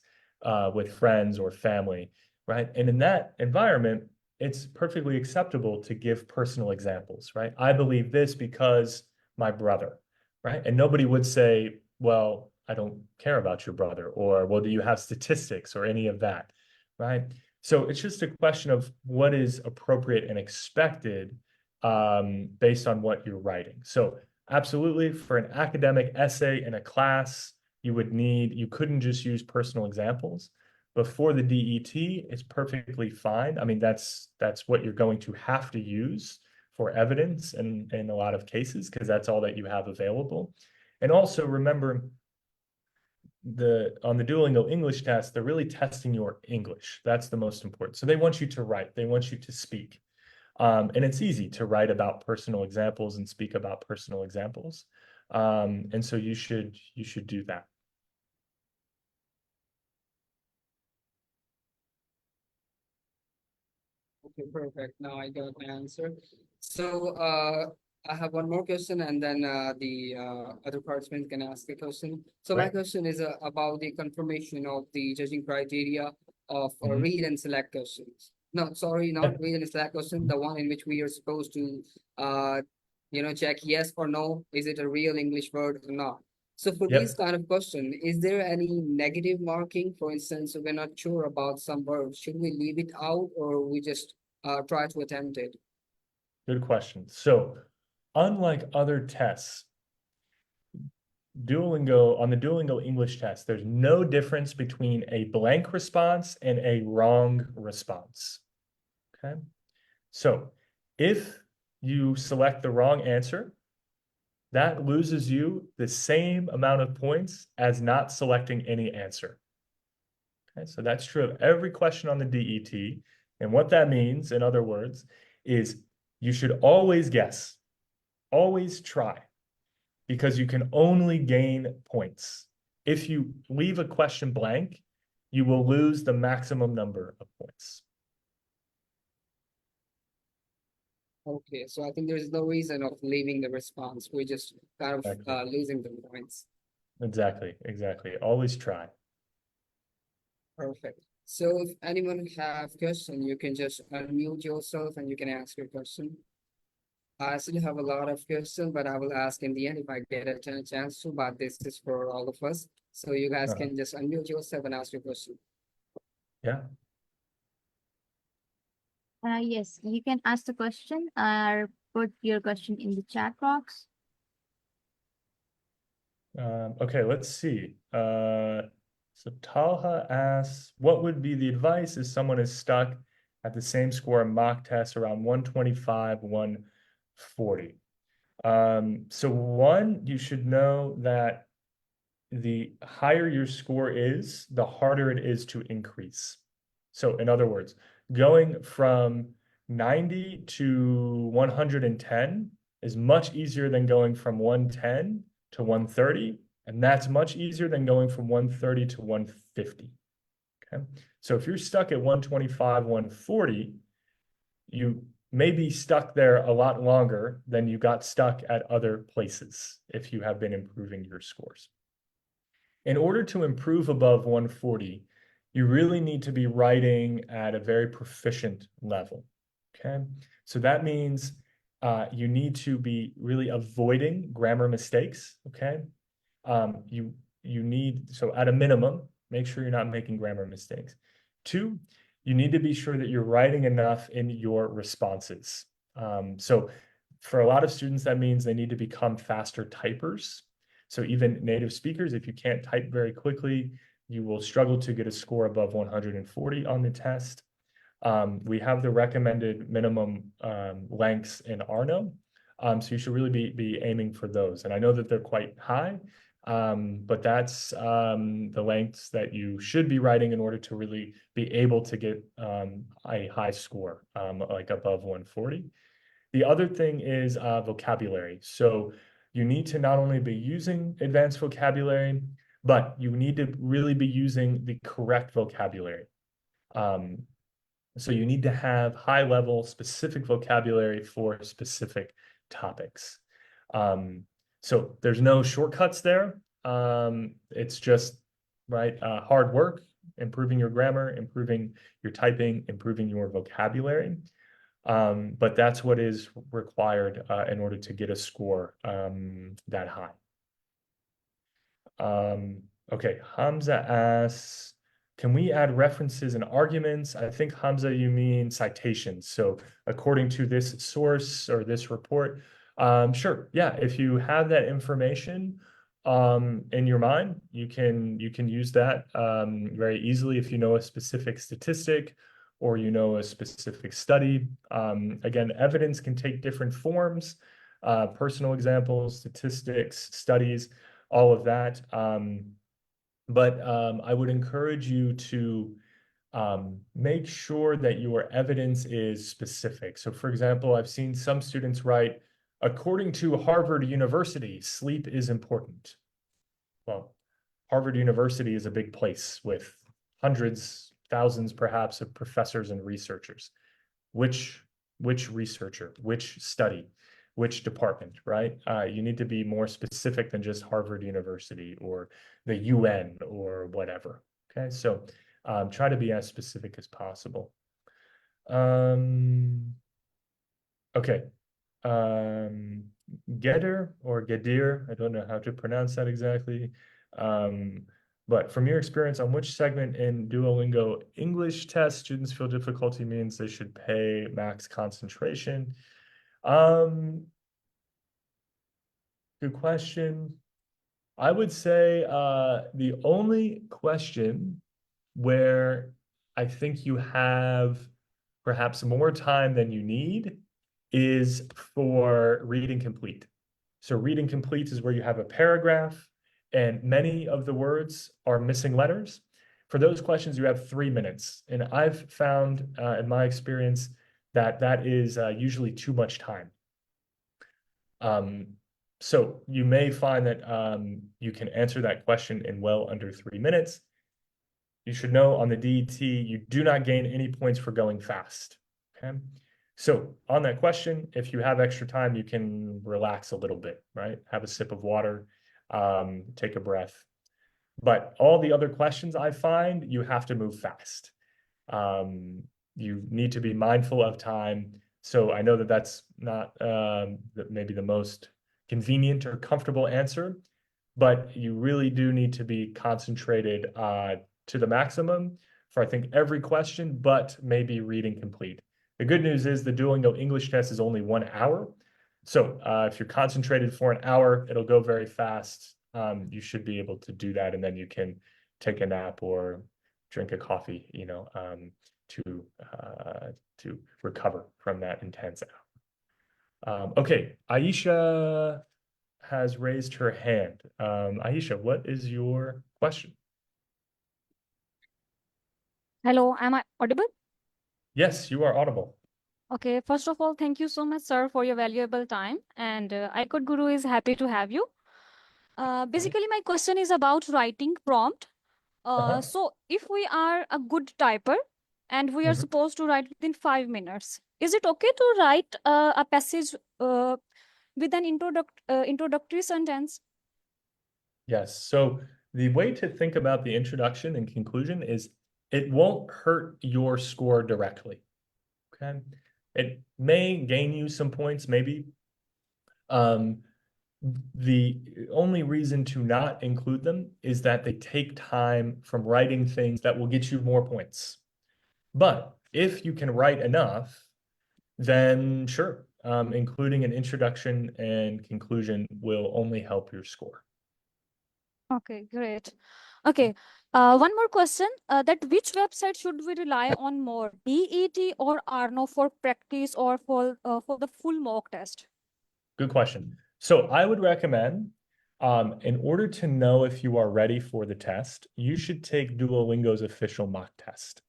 with friends or family, right? And in that environment, it's perfectly acceptable to give personal examples, right? I believe this because my brother, right? And nobody would say, well, I don't care about your brother, or, well, do you have statistics or any of that, right? So it's just a question of what is appropriate and expected based on what you're writing. So absolutely, for an academic essay in a class, you couldn't just use personal examples. But for the DET, it's perfectly fine. I mean, that's what you're going to have to use for evidence in a lot of cases, because that's all that you have available. And also remember, on the Duolingo English test, they're really testing your English. That's the most important. So they want you to write, they want you to speak. And it's easy to write about personal examples and speak about personal examples. And so you should do that. Okay, perfect. Now I got my answer. So I have one more question, and then the other participants can ask a question. So my Right. question is about the confirmation of the judging criteria of Mhm. read and select questions. No, sorry, Yeah. not read and select question. The one in which we are supposed to, uh, check yes or no. Is it a real English word or not? So for these Yep. kind of question, is there any negative marking? For instance, if we're not sure about some words, should we leave it out or we just try to attempt it? Good question. So unlike other tests, on the Duolingo English test, there's no difference between a blank response and a wrong response. Okay. So if you select the wrong answer, that loses you the same amount of points as not selecting any answer. Okay, so that's true of every question on the DET. And what that means, in other words, is you should always guess, always try, because you can only gain points. If you leave a question blank, you will lose the maximum number of points. Okay, so I think there's no reason of leaving the response. We're just kind of Exactly. losing the points. Exactly. Exactly. Always try. Perfect. So if anyone have question, you can just unmute yourself and you can ask your question. I still have a lot of questions, but I will ask in the end if I get a chance to, but this is for all of us. So you guys Uh-huh. can just unmute yourself and ask your question. Yeah. Yes, you can ask the question or put your question in the chat box. Okay, let's see. So Talha asks, what would be the advice if someone is stuck at the same score in mock tests around 125, 140? So one, you should know that the higher your score is, the harder it is to increase. So in other words, going from 90 to 110 is much easier than going from 110 to 130, and that's much easier than going from 130 to 150. Okay, so if you're stuck at 125, 140, you may be stuck there a lot longer than you got stuck at other places if you have been improving your scores. In order to improve above 140, you really need to be writing at a very proficient level. Okay, so that means you need to be really avoiding grammar mistakes. Okay, you need, so at a minimum, make sure you're not making grammar mistakes. 2, you need to be sure that you're writing enough in your responses. So for a lot of students, that means they need to become faster typers. So even native speakers, if you can't type very quickly, you will struggle to get a score above 140 on the test. We have the recommended minimum lengths in Arno. So you should really be aiming for those. And I know that they're quite high, but that's the lengths that you should be writing in order to really be able to get a high score, like above 140. The other thing is vocabulary. So you need to not only be using advanced vocabulary, but you need to really be using the correct vocabulary. So you need to have high level specific vocabulary for specific topics. So there's no shortcuts there. It's just, right, hard work, improving your grammar, improving your typing, improving your vocabulary. But that's what is required in order to get a score that high. Okay, Hamza asks, can we add references and arguments? I think, Hamza, you mean citations. So according to this source or this report, sure, yeah, if you have that information in your mind, you can use that very easily if you know a specific statistic or you know a specific study. Again, evidence can take different forms, personal examples, statistics, studies, all of that. But I would encourage you to make sure that your evidence is specific. So for example, I've seen some students write, according to Harvard University, sleep is important. Well, Harvard University is a big place with hundreds, thousands perhaps of professors and researchers. Which researcher, which study, which department, right? You need to be more specific than just Harvard University or the UN or whatever. Okay, so try to be as specific as possible. Okay, Gedir or Gedir, I don't know how to pronounce that exactly. But from your experience, on which segment in Duolingo English Test students feel difficulty means they should pay max concentration? Good question. I would say the only question where I think you have perhaps more time than you need is for reading complete. So reading complete is where you have a paragraph and many of the words are missing letters. For those questions, you have 3 minutes. And I've found in my experience that that is usually too much time. So you may find that you can answer that question in well under 3 minutes. You should know on the DET, you do not gain any points for going fast. Okay. So on that question, if you have extra time, you can relax a little bit, right? Have a sip of water, take a breath. But all the other questions I find, you have to move fast. You need to be mindful of time. So I know that that's not maybe the most convenient or comfortable answer, but you really do need to be concentrated to the maximum for, I think, every question, but maybe reading complete. The good news is the Duolingo English Test is only 1 hour. So if you're concentrated for an hour, it'll go very fast. You should be able to do that, and then you can take a nap or drink a coffee, you know, to recover from that intense hour. Okay, Aisha has raised her hand. Aisha, what is your question? Hello, am I audible? Yes, you are audible. Okay, first of all, thank you so much, sir, for your valuable time. And iCode Guru is happy to have you. Basically, my question is about writing prompt. So if we are a good typer and we are Mhm. supposed to write within 5 minutes, is it okay to write a passage with an introductory sentence? Yes. So the way to think about the introduction and conclusion is it won't hurt your score directly. Okay. It may gain you some points, maybe. The only reason to not include them is that they take time from writing things that will get you more points. But if you can write enough, then sure, including an introduction and conclusion will only help your score. Okay, great. Okay, one more question. That which website should we rely on more, DET or Arno for practice or for the full mock test? Good question. So I would recommend, in order to know if you are ready for the test, you should take Duolingo's official mock test.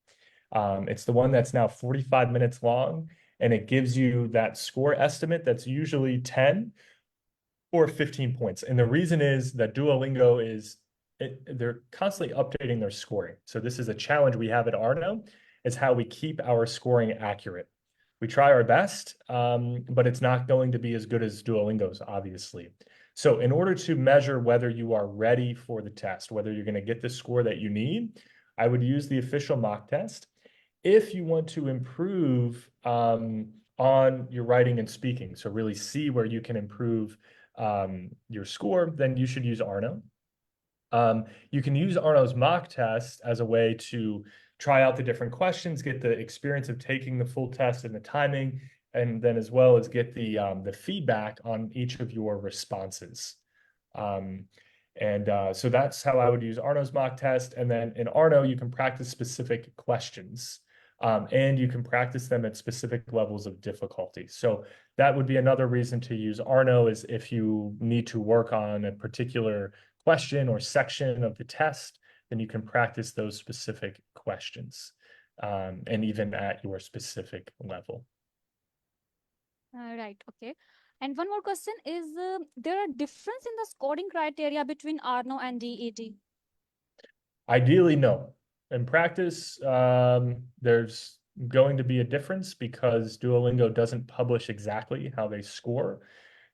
It's the one that's now 45 minutes long, and it gives you that score estimate that's usually 10 or 15 points. And the reason is that Duolingo they're constantly updating their scoring. So this is a challenge we have at Arno, is how we keep our scoring accurate. We try our best, but it's not going to be as good as Duolingo's, obviously. So in order to measure whether you are ready for the test, whether you're going to get the score that you need, I would use the official mock test. If you want to improve on your writing and speaking, so really see where you can improve your score, then you should use Arno. You can use Arno's mock test as a way to try out the different questions, get the experience of taking the full test and the timing, and then as well as get the feedback on each of your responses. So that's how I would use Arno's mock test. And then in Arno, you can practice specific questions. And you can practice them at specific levels of difficulty. So that would be another reason to use Arno, is if you need to work on a particular question or section of the test, then you can practice those specific questions, and even at your specific level. Right, okay. And one more question is, there are difference in the scoring criteria between Arno and DET? Ideally, no. In practice, there's going to be a difference because Duolingo doesn't publish exactly how they score.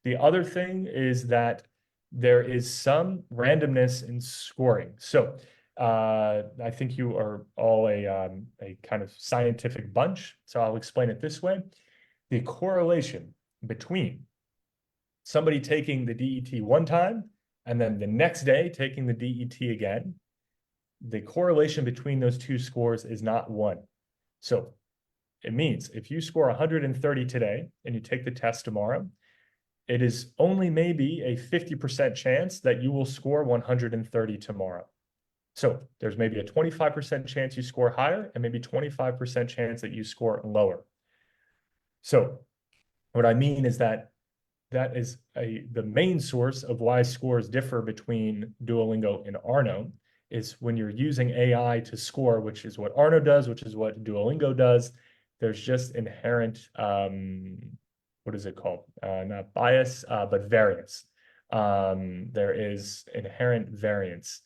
The other thing is that there is some randomness in scoring. So I think you are all a kind of scientific bunch. So I'll explain it this way. The correlation between somebody taking the DET one time and then the next day taking the DET again, the correlation between those two scores is not 1. So it means if you score 130 today and you take the test tomorrow, it is only maybe a 50% chance that you will score 130 tomorrow. So there's maybe a 25% chance you score higher and maybe 25% chance that you score lower. So what I mean is that is the main source of why scores differ between Duolingo and Arno, is when you're using AI to score, which is what Arno does, which is what Duolingo does. There's just inherent, what is it called? Not bias, but variance. There is inherent variance,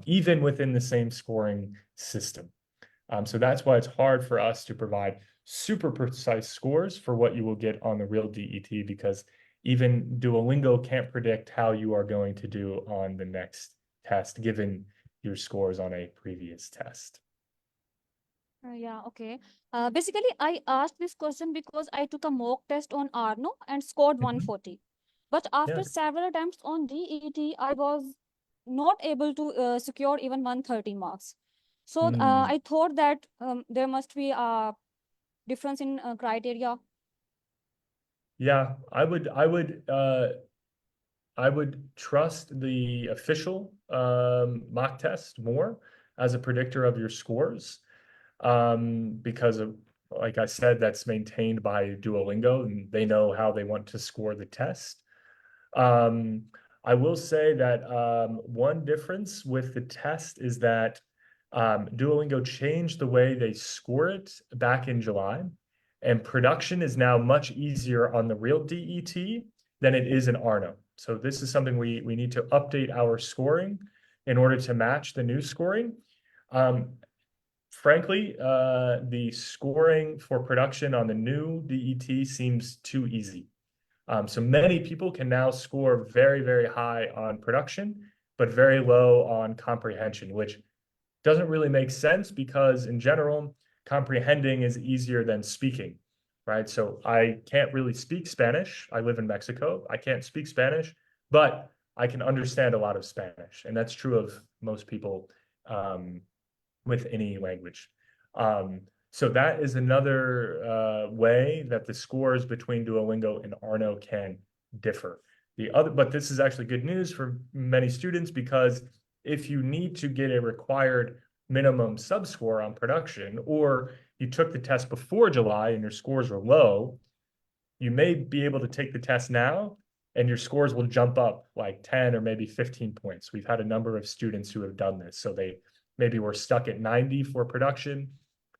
even within the same scoring system. So that's why it's hard for us to provide super precise scores for what you will get on the real DET, because even Duolingo can't predict how you are going to do on the next test, given your scores on a previous test. Yeah, okay. Basically, I asked this question because I took a mock test on Arno and scored 140. But after Yeah. several attempts on DET, I was not able to secure even 130 marks. So I thought that there must be a difference in criteria. Yeah, I would trust the official mock test more as a predictor of your scores, because of, like I said, that's maintained by Duolingo and they know how they want to score the test. I will say that one difference with the test is that Duolingo changed the way they score it back in July, and production is now much easier on the real DET than it is in Arno. So this is something we need to update our scoring in order to match the new scoring. Frankly, the scoring for production on the new DET seems too easy. So many people can now score very, very high on production, but very low on comprehension, which doesn't really make sense because in general, comprehending is easier than speaking, right? So I can't really speak Spanish. I live in Mexico. I can't speak Spanish, but I can understand a lot of Spanish. And that's true of most people with any language. So that is another way that the scores between Duolingo and Arno can differ. But this is actually good news for many students because if you need to get a required minimum subscore on production, or you took the test before July and your scores were low, you may be able to take the test now and your scores will jump up like 10 or maybe 15 points. We've had a number of students who have done this. So they maybe were stuck at 90 for production.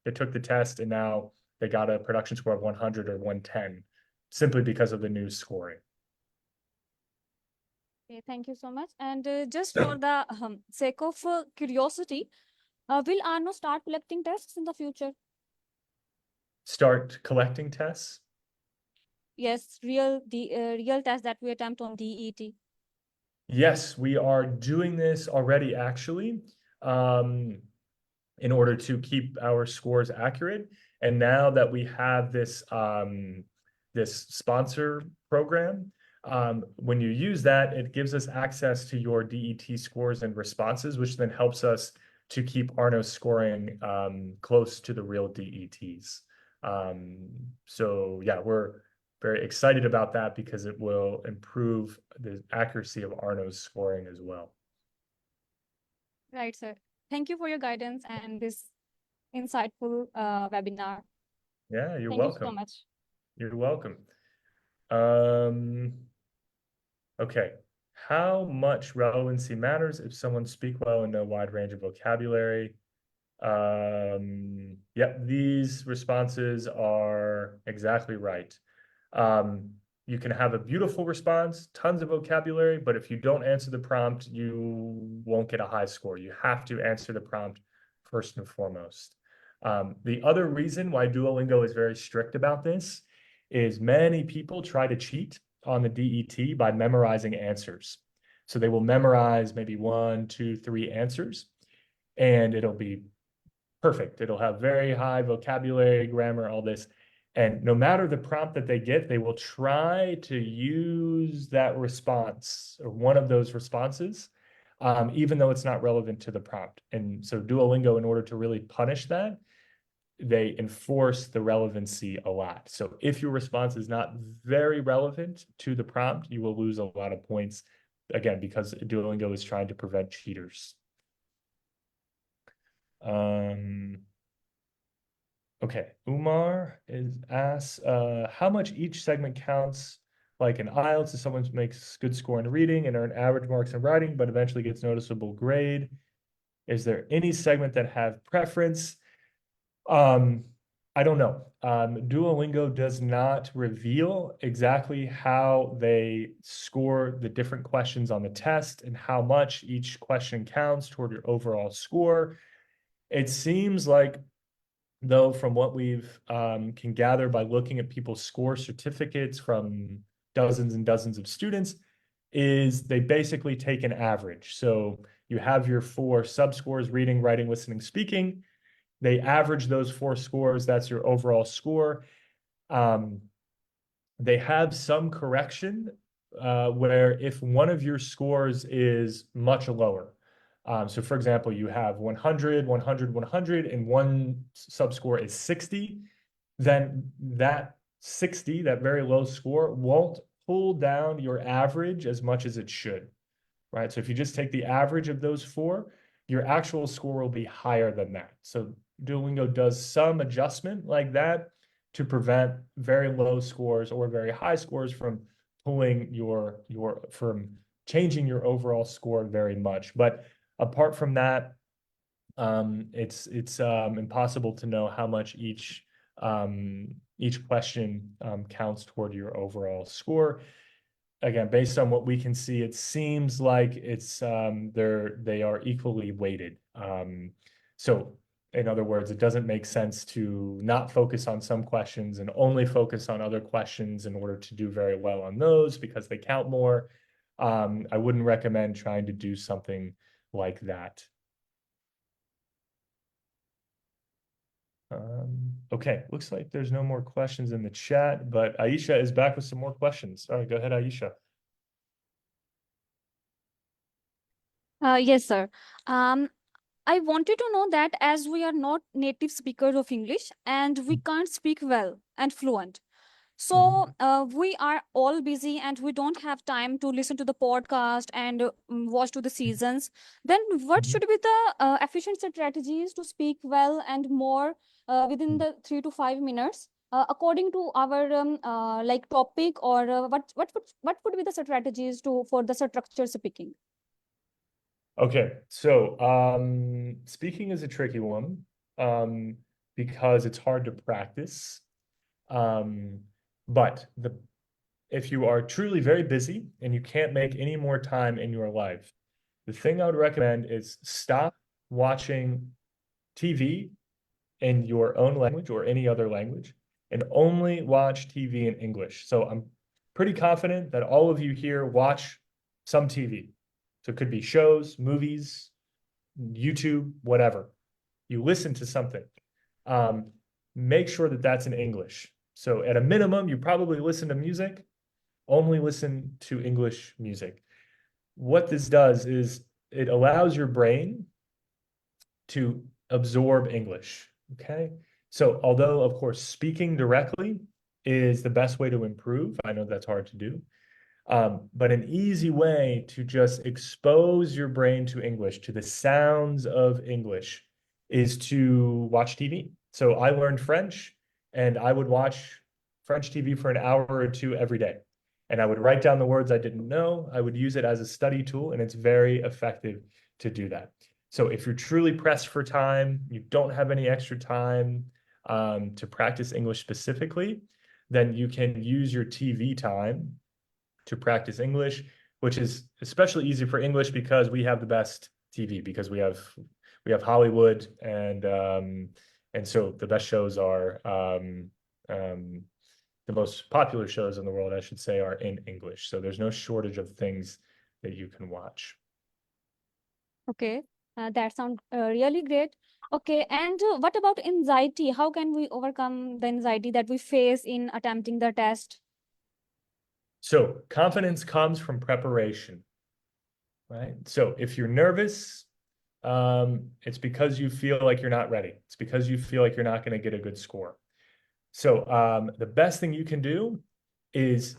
They took the test and now they got a production score of 100 or 110 simply because of the new scoring. Okay, thank you so much. And just for the sake of curiosity, will Arno start collecting tests in the future? Start collecting tests? Yes, real tests that we attempt on DET. Yes, we are doing this already, actually, in order to keep our scores accurate. And now that we have this this sponsor program, when you use that, it gives us access to your DET scores and responses, which then helps us to keep Arno's scoring close to the real DETs. So yeah, we're very excited about that because it will improve the accuracy of Arno's scoring as well. Right, sir. Thank you for your guidance and this insightful webinar. Yeah, you're Thank welcome. you so much. You're welcome. Okay. How much relevancy matters if someone speak well and know a wide range of vocabulary? Yep, these responses are exactly right. You can have a beautiful response, tons of vocabulary, but if you don't answer the prompt, you won't get a high score. You have to answer the prompt first and foremost. The other reason why Duolingo is very strict about this is many people try to cheat on the DET by memorizing answers. So they will memorize maybe 1, 2, 3 answers, and it'll be perfect. It'll have very high vocabulary, grammar, all this. And no matter the prompt that they get, they will try to use that response or one of those responses, even though it's not relevant to the prompt. And so Duolingo, in order to really punish that, they enforce the relevancy a lot. So if your response is not very relevant to the prompt, you will lose a lot of points, again, because Duolingo is trying to prevent cheaters. Okay, Umar asks how much each segment counts, like in IELTS, if someone makes good score in reading and earn average marks in writing, but eventually gets noticeable grade. Is there any segment that have preference? I don't know. Duolingo does not reveal exactly how they score the different questions on the test and how much each question counts toward your overall score. It seems like, though, from what we've can gather by looking at people's score certificates from dozens and dozens of students, is they basically take an average. So you have your 4 subscores: reading, writing, listening, speaking. They average those 4 scores. That's your overall score. They have some correction where if one of your scores is much lower, so for example, you have 100, 100, 100, and one subscore is 60, then that 60, that very low score, won't pull down your average as much as it should, right? So if you just take the average of those 4, your actual score will be higher than that. So Duolingo does some adjustment like that to prevent very low scores or very high scores from pulling from changing your overall score very much. But apart from that, it's impossible to know how much each question counts toward your overall score. again, based on what we can see, it seems like they are equally weighted. So in other words, it doesn't make sense to not focus on some questions and only focus on other questions in order to do very well on those because they count more. I wouldn't recommend trying to do something like that. Okay, looks like there's no more questions in the chat, but Aisha is back with some more questions. All right, go ahead, Aisha. Yes, sir. I wanted to know that as we are not native speakers of English and we can't speak well and fluent, so we are all busy and we don't have time to listen to the podcast and watch to the seasons. Then what should be the efficient strategies to speak well and more within the 3 to 5 minutes? According to our like topic, or what would be the strategies to for the structure speaking? Okay, so speaking is a tricky one because it's hard to practice. But if you are truly very busy and you can't make any more time in your life, the thing I would recommend is stop watching TV in your own language or any other language and only watch TV in English. So I'm pretty confident that all of you here watch some TV. So it could be shows, movies, YouTube, whatever. You listen to something. Make sure that that's in English. So at a minimum, you probably listen to music, only listen to English music. What this does is it allows your brain to absorb English, okay? So although, of course, speaking directly is the best way to improve, I know that's hard to do, but an easy way to just expose your brain to English, to the sounds of English, is to watch TV. So I learned French, and I would watch French TV for an hour or two every day. And I would write down the words I didn't know. I would use it as a study tool, and it's very effective to do that. So if you're truly pressed for time, you don't have any extra time to practice English specifically, then you can use your TV time to practice English, which is especially easy for English because we have the best TV, because we have Hollywood, and so the best shows are the most popular shows in the world, I should say, are in English. So there's no shortage of things that you can watch. Okay, that sounds really great. Okay, and what about anxiety? How can we overcome the anxiety that we face in attempting the test? So confidence comes from preparation, right? So if you're nervous, it's because you feel like you're not ready. It's because you feel like you're not going to get a good score. So the best thing you can do is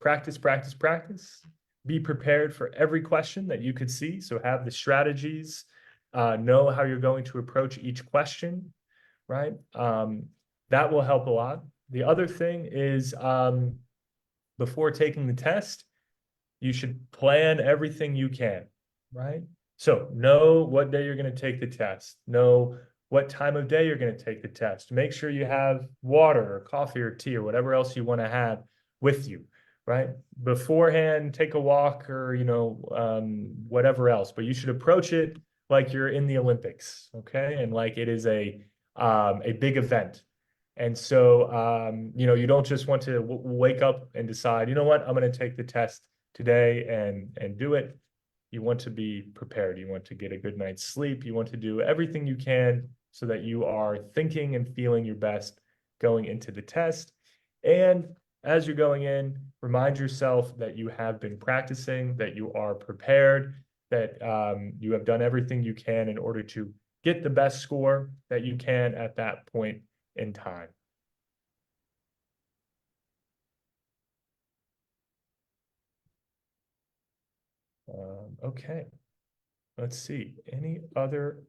practice, practice, practice. Be prepared for every question that you could see. So have the strategies, know how you're going to approach each question, right? That will help a lot. The other thing is before taking the test, you should plan everything you can, right? So know what day you're going to take the test. Know what time of day you're going to take the test. Make sure you have water or coffee or tea or whatever else you want to have with you, right? Beforehand, take a walk or, whatever else, but you should approach it like you're in the Olympics, okay? And like it is a big event. And so, you don't just want to wake up and decide, you know what, I'm going to take the test today and do it. You want to be prepared. You want to get a good night's sleep. You want to do everything you can so that you are thinking and feeling your best going into the test. And as you're going in, remind yourself that you have been practicing, that you are prepared, that you have done everything you can in order to get the best score that you can at that point in time. Okay, let's see. Any other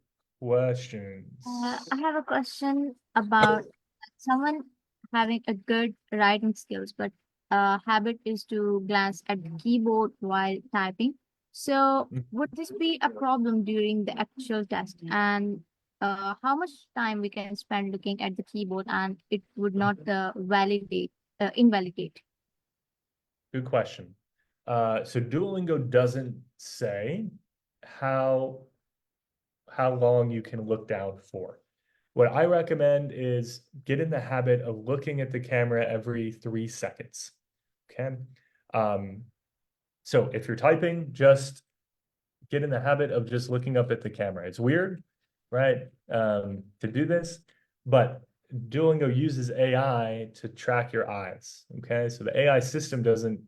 questions? I have a question about someone having a good writing skills, but habit is to glance at the keyboard while typing. So would this be a problem during the actual test? And how much time we can spend looking at the keyboard and it would not invalidate? Good question. So Duolingo doesn't say how long you can look down for. What I recommend is get in the habit of looking at the camera every 3 seconds. Okay. So if you're typing, just get in the habit of just looking up at the camera. It's weird, right? To do this, but Duolingo uses AI to track your eyes. Okay. So the AI system doesn't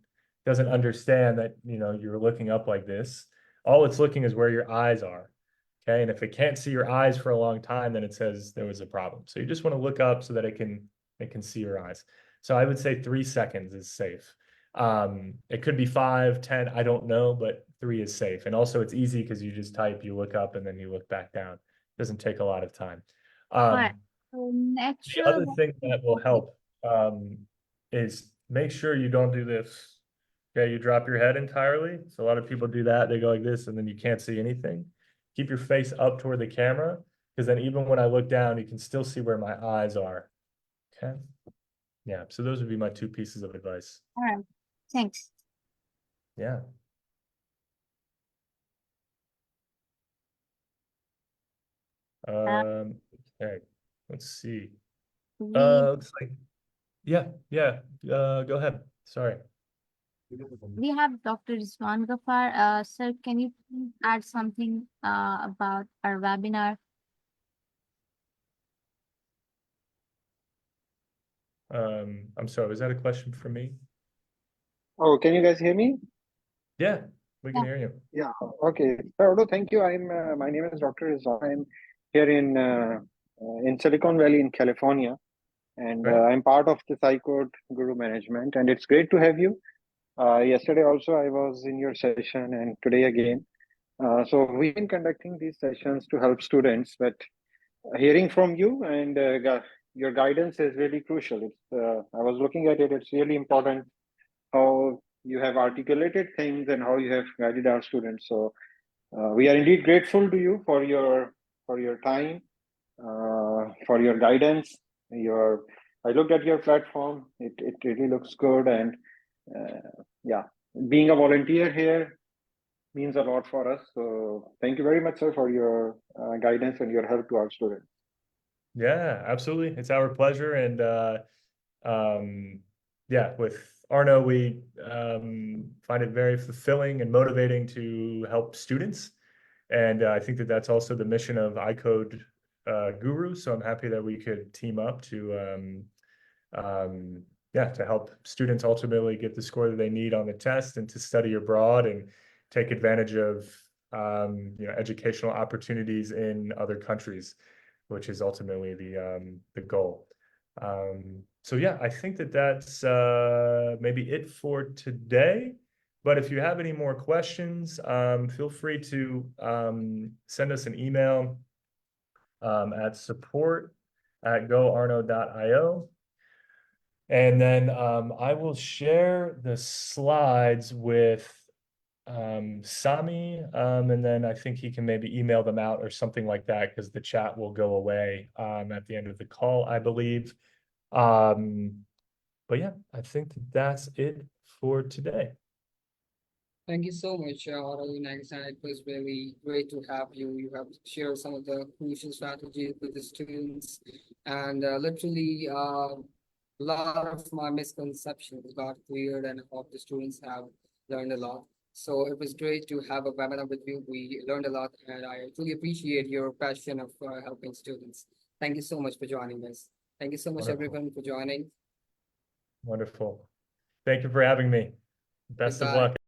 understand that, you're looking up like this. All it's looking is where your eyes are. Okay. And if it can't see your eyes for a long time, then it says there was a problem. So you just want to look up so that it can see your eyes. So I would say 3 seconds is safe. It could be 5, 10, I don't know, but 3 is safe. And also it's easy because you just type, you look up and then you look back down. It doesn't take a lot of time. Alright. The Natural. other thing that will help is make sure you don't do this. Okay, you drop your head entirely. So a lot of people do that. They go like this and then you can't see anything. Keep your face up toward the camera, because then even when I look down, you can still see where my eyes are. Okay. Yeah. So those would be my 2 pieces of advice. Alright. Thanks. Yeah. Okay. Let's see. Looks like, yeah. Go ahead. Sorry. We have Dr. Rizwan Ghaffar. Sir, can you please add something about our webinar? I'm sorry, was that a question for me? Oh, can you guys hear me? Yeah, we can Yeah. hear you. Yeah. Okay. Otto, thank you. My name is Dr. Rizwan. I'm here in Silicon Valley in California, and Right. I'm part of the Psychode Guru Management, and it's great to have you. Yesterday also I was in your session, and today again. So we've been conducting these sessions to help students, but hearing from you and your guidance is really crucial. I was looking at it. It's really important how you have articulated things and how you have guided our students. So we are indeed grateful to you for your time, for your guidance. I looked at your platform. It really looks good, and yeah, being a volunteer here means a lot for us. So thank you very much, sir, for your guidance and your help to our students. Yeah, absolutely. It's our pleasure. And yeah, with Arno, we find it very fulfilling and motivating to help students. And I think that that's also the mission of iCode Guru. So I'm happy that we could team up to help students ultimately get the score that they need on the test and to study abroad and take advantage of educational opportunities in other countries, which is ultimately the goal. So yeah, I think that that's maybe it for today. But if you have any more questions, feel free to send us an email at support@goarno.io. And then I will share the slides with Sami, and then I think he can maybe email them out or something like that, because the chat will go away at the end of the call, I believe. But yeah, I think that's it for today. Thank you so much, Otto Nagengast. It was really great to have you. You have shared some of the crucial strategies with the students, and literally a lot of my misconceptions got cleared, and I hope the students have learned a lot. So it was great to have a webinar with you. We learned a lot, and I truly appreciate your passion of helping students. Thank you so much for joining us. Thank you so much, Wonderful. everyone, for joining. Wonderful. Thank you for having me. Best of Goodbye. luck.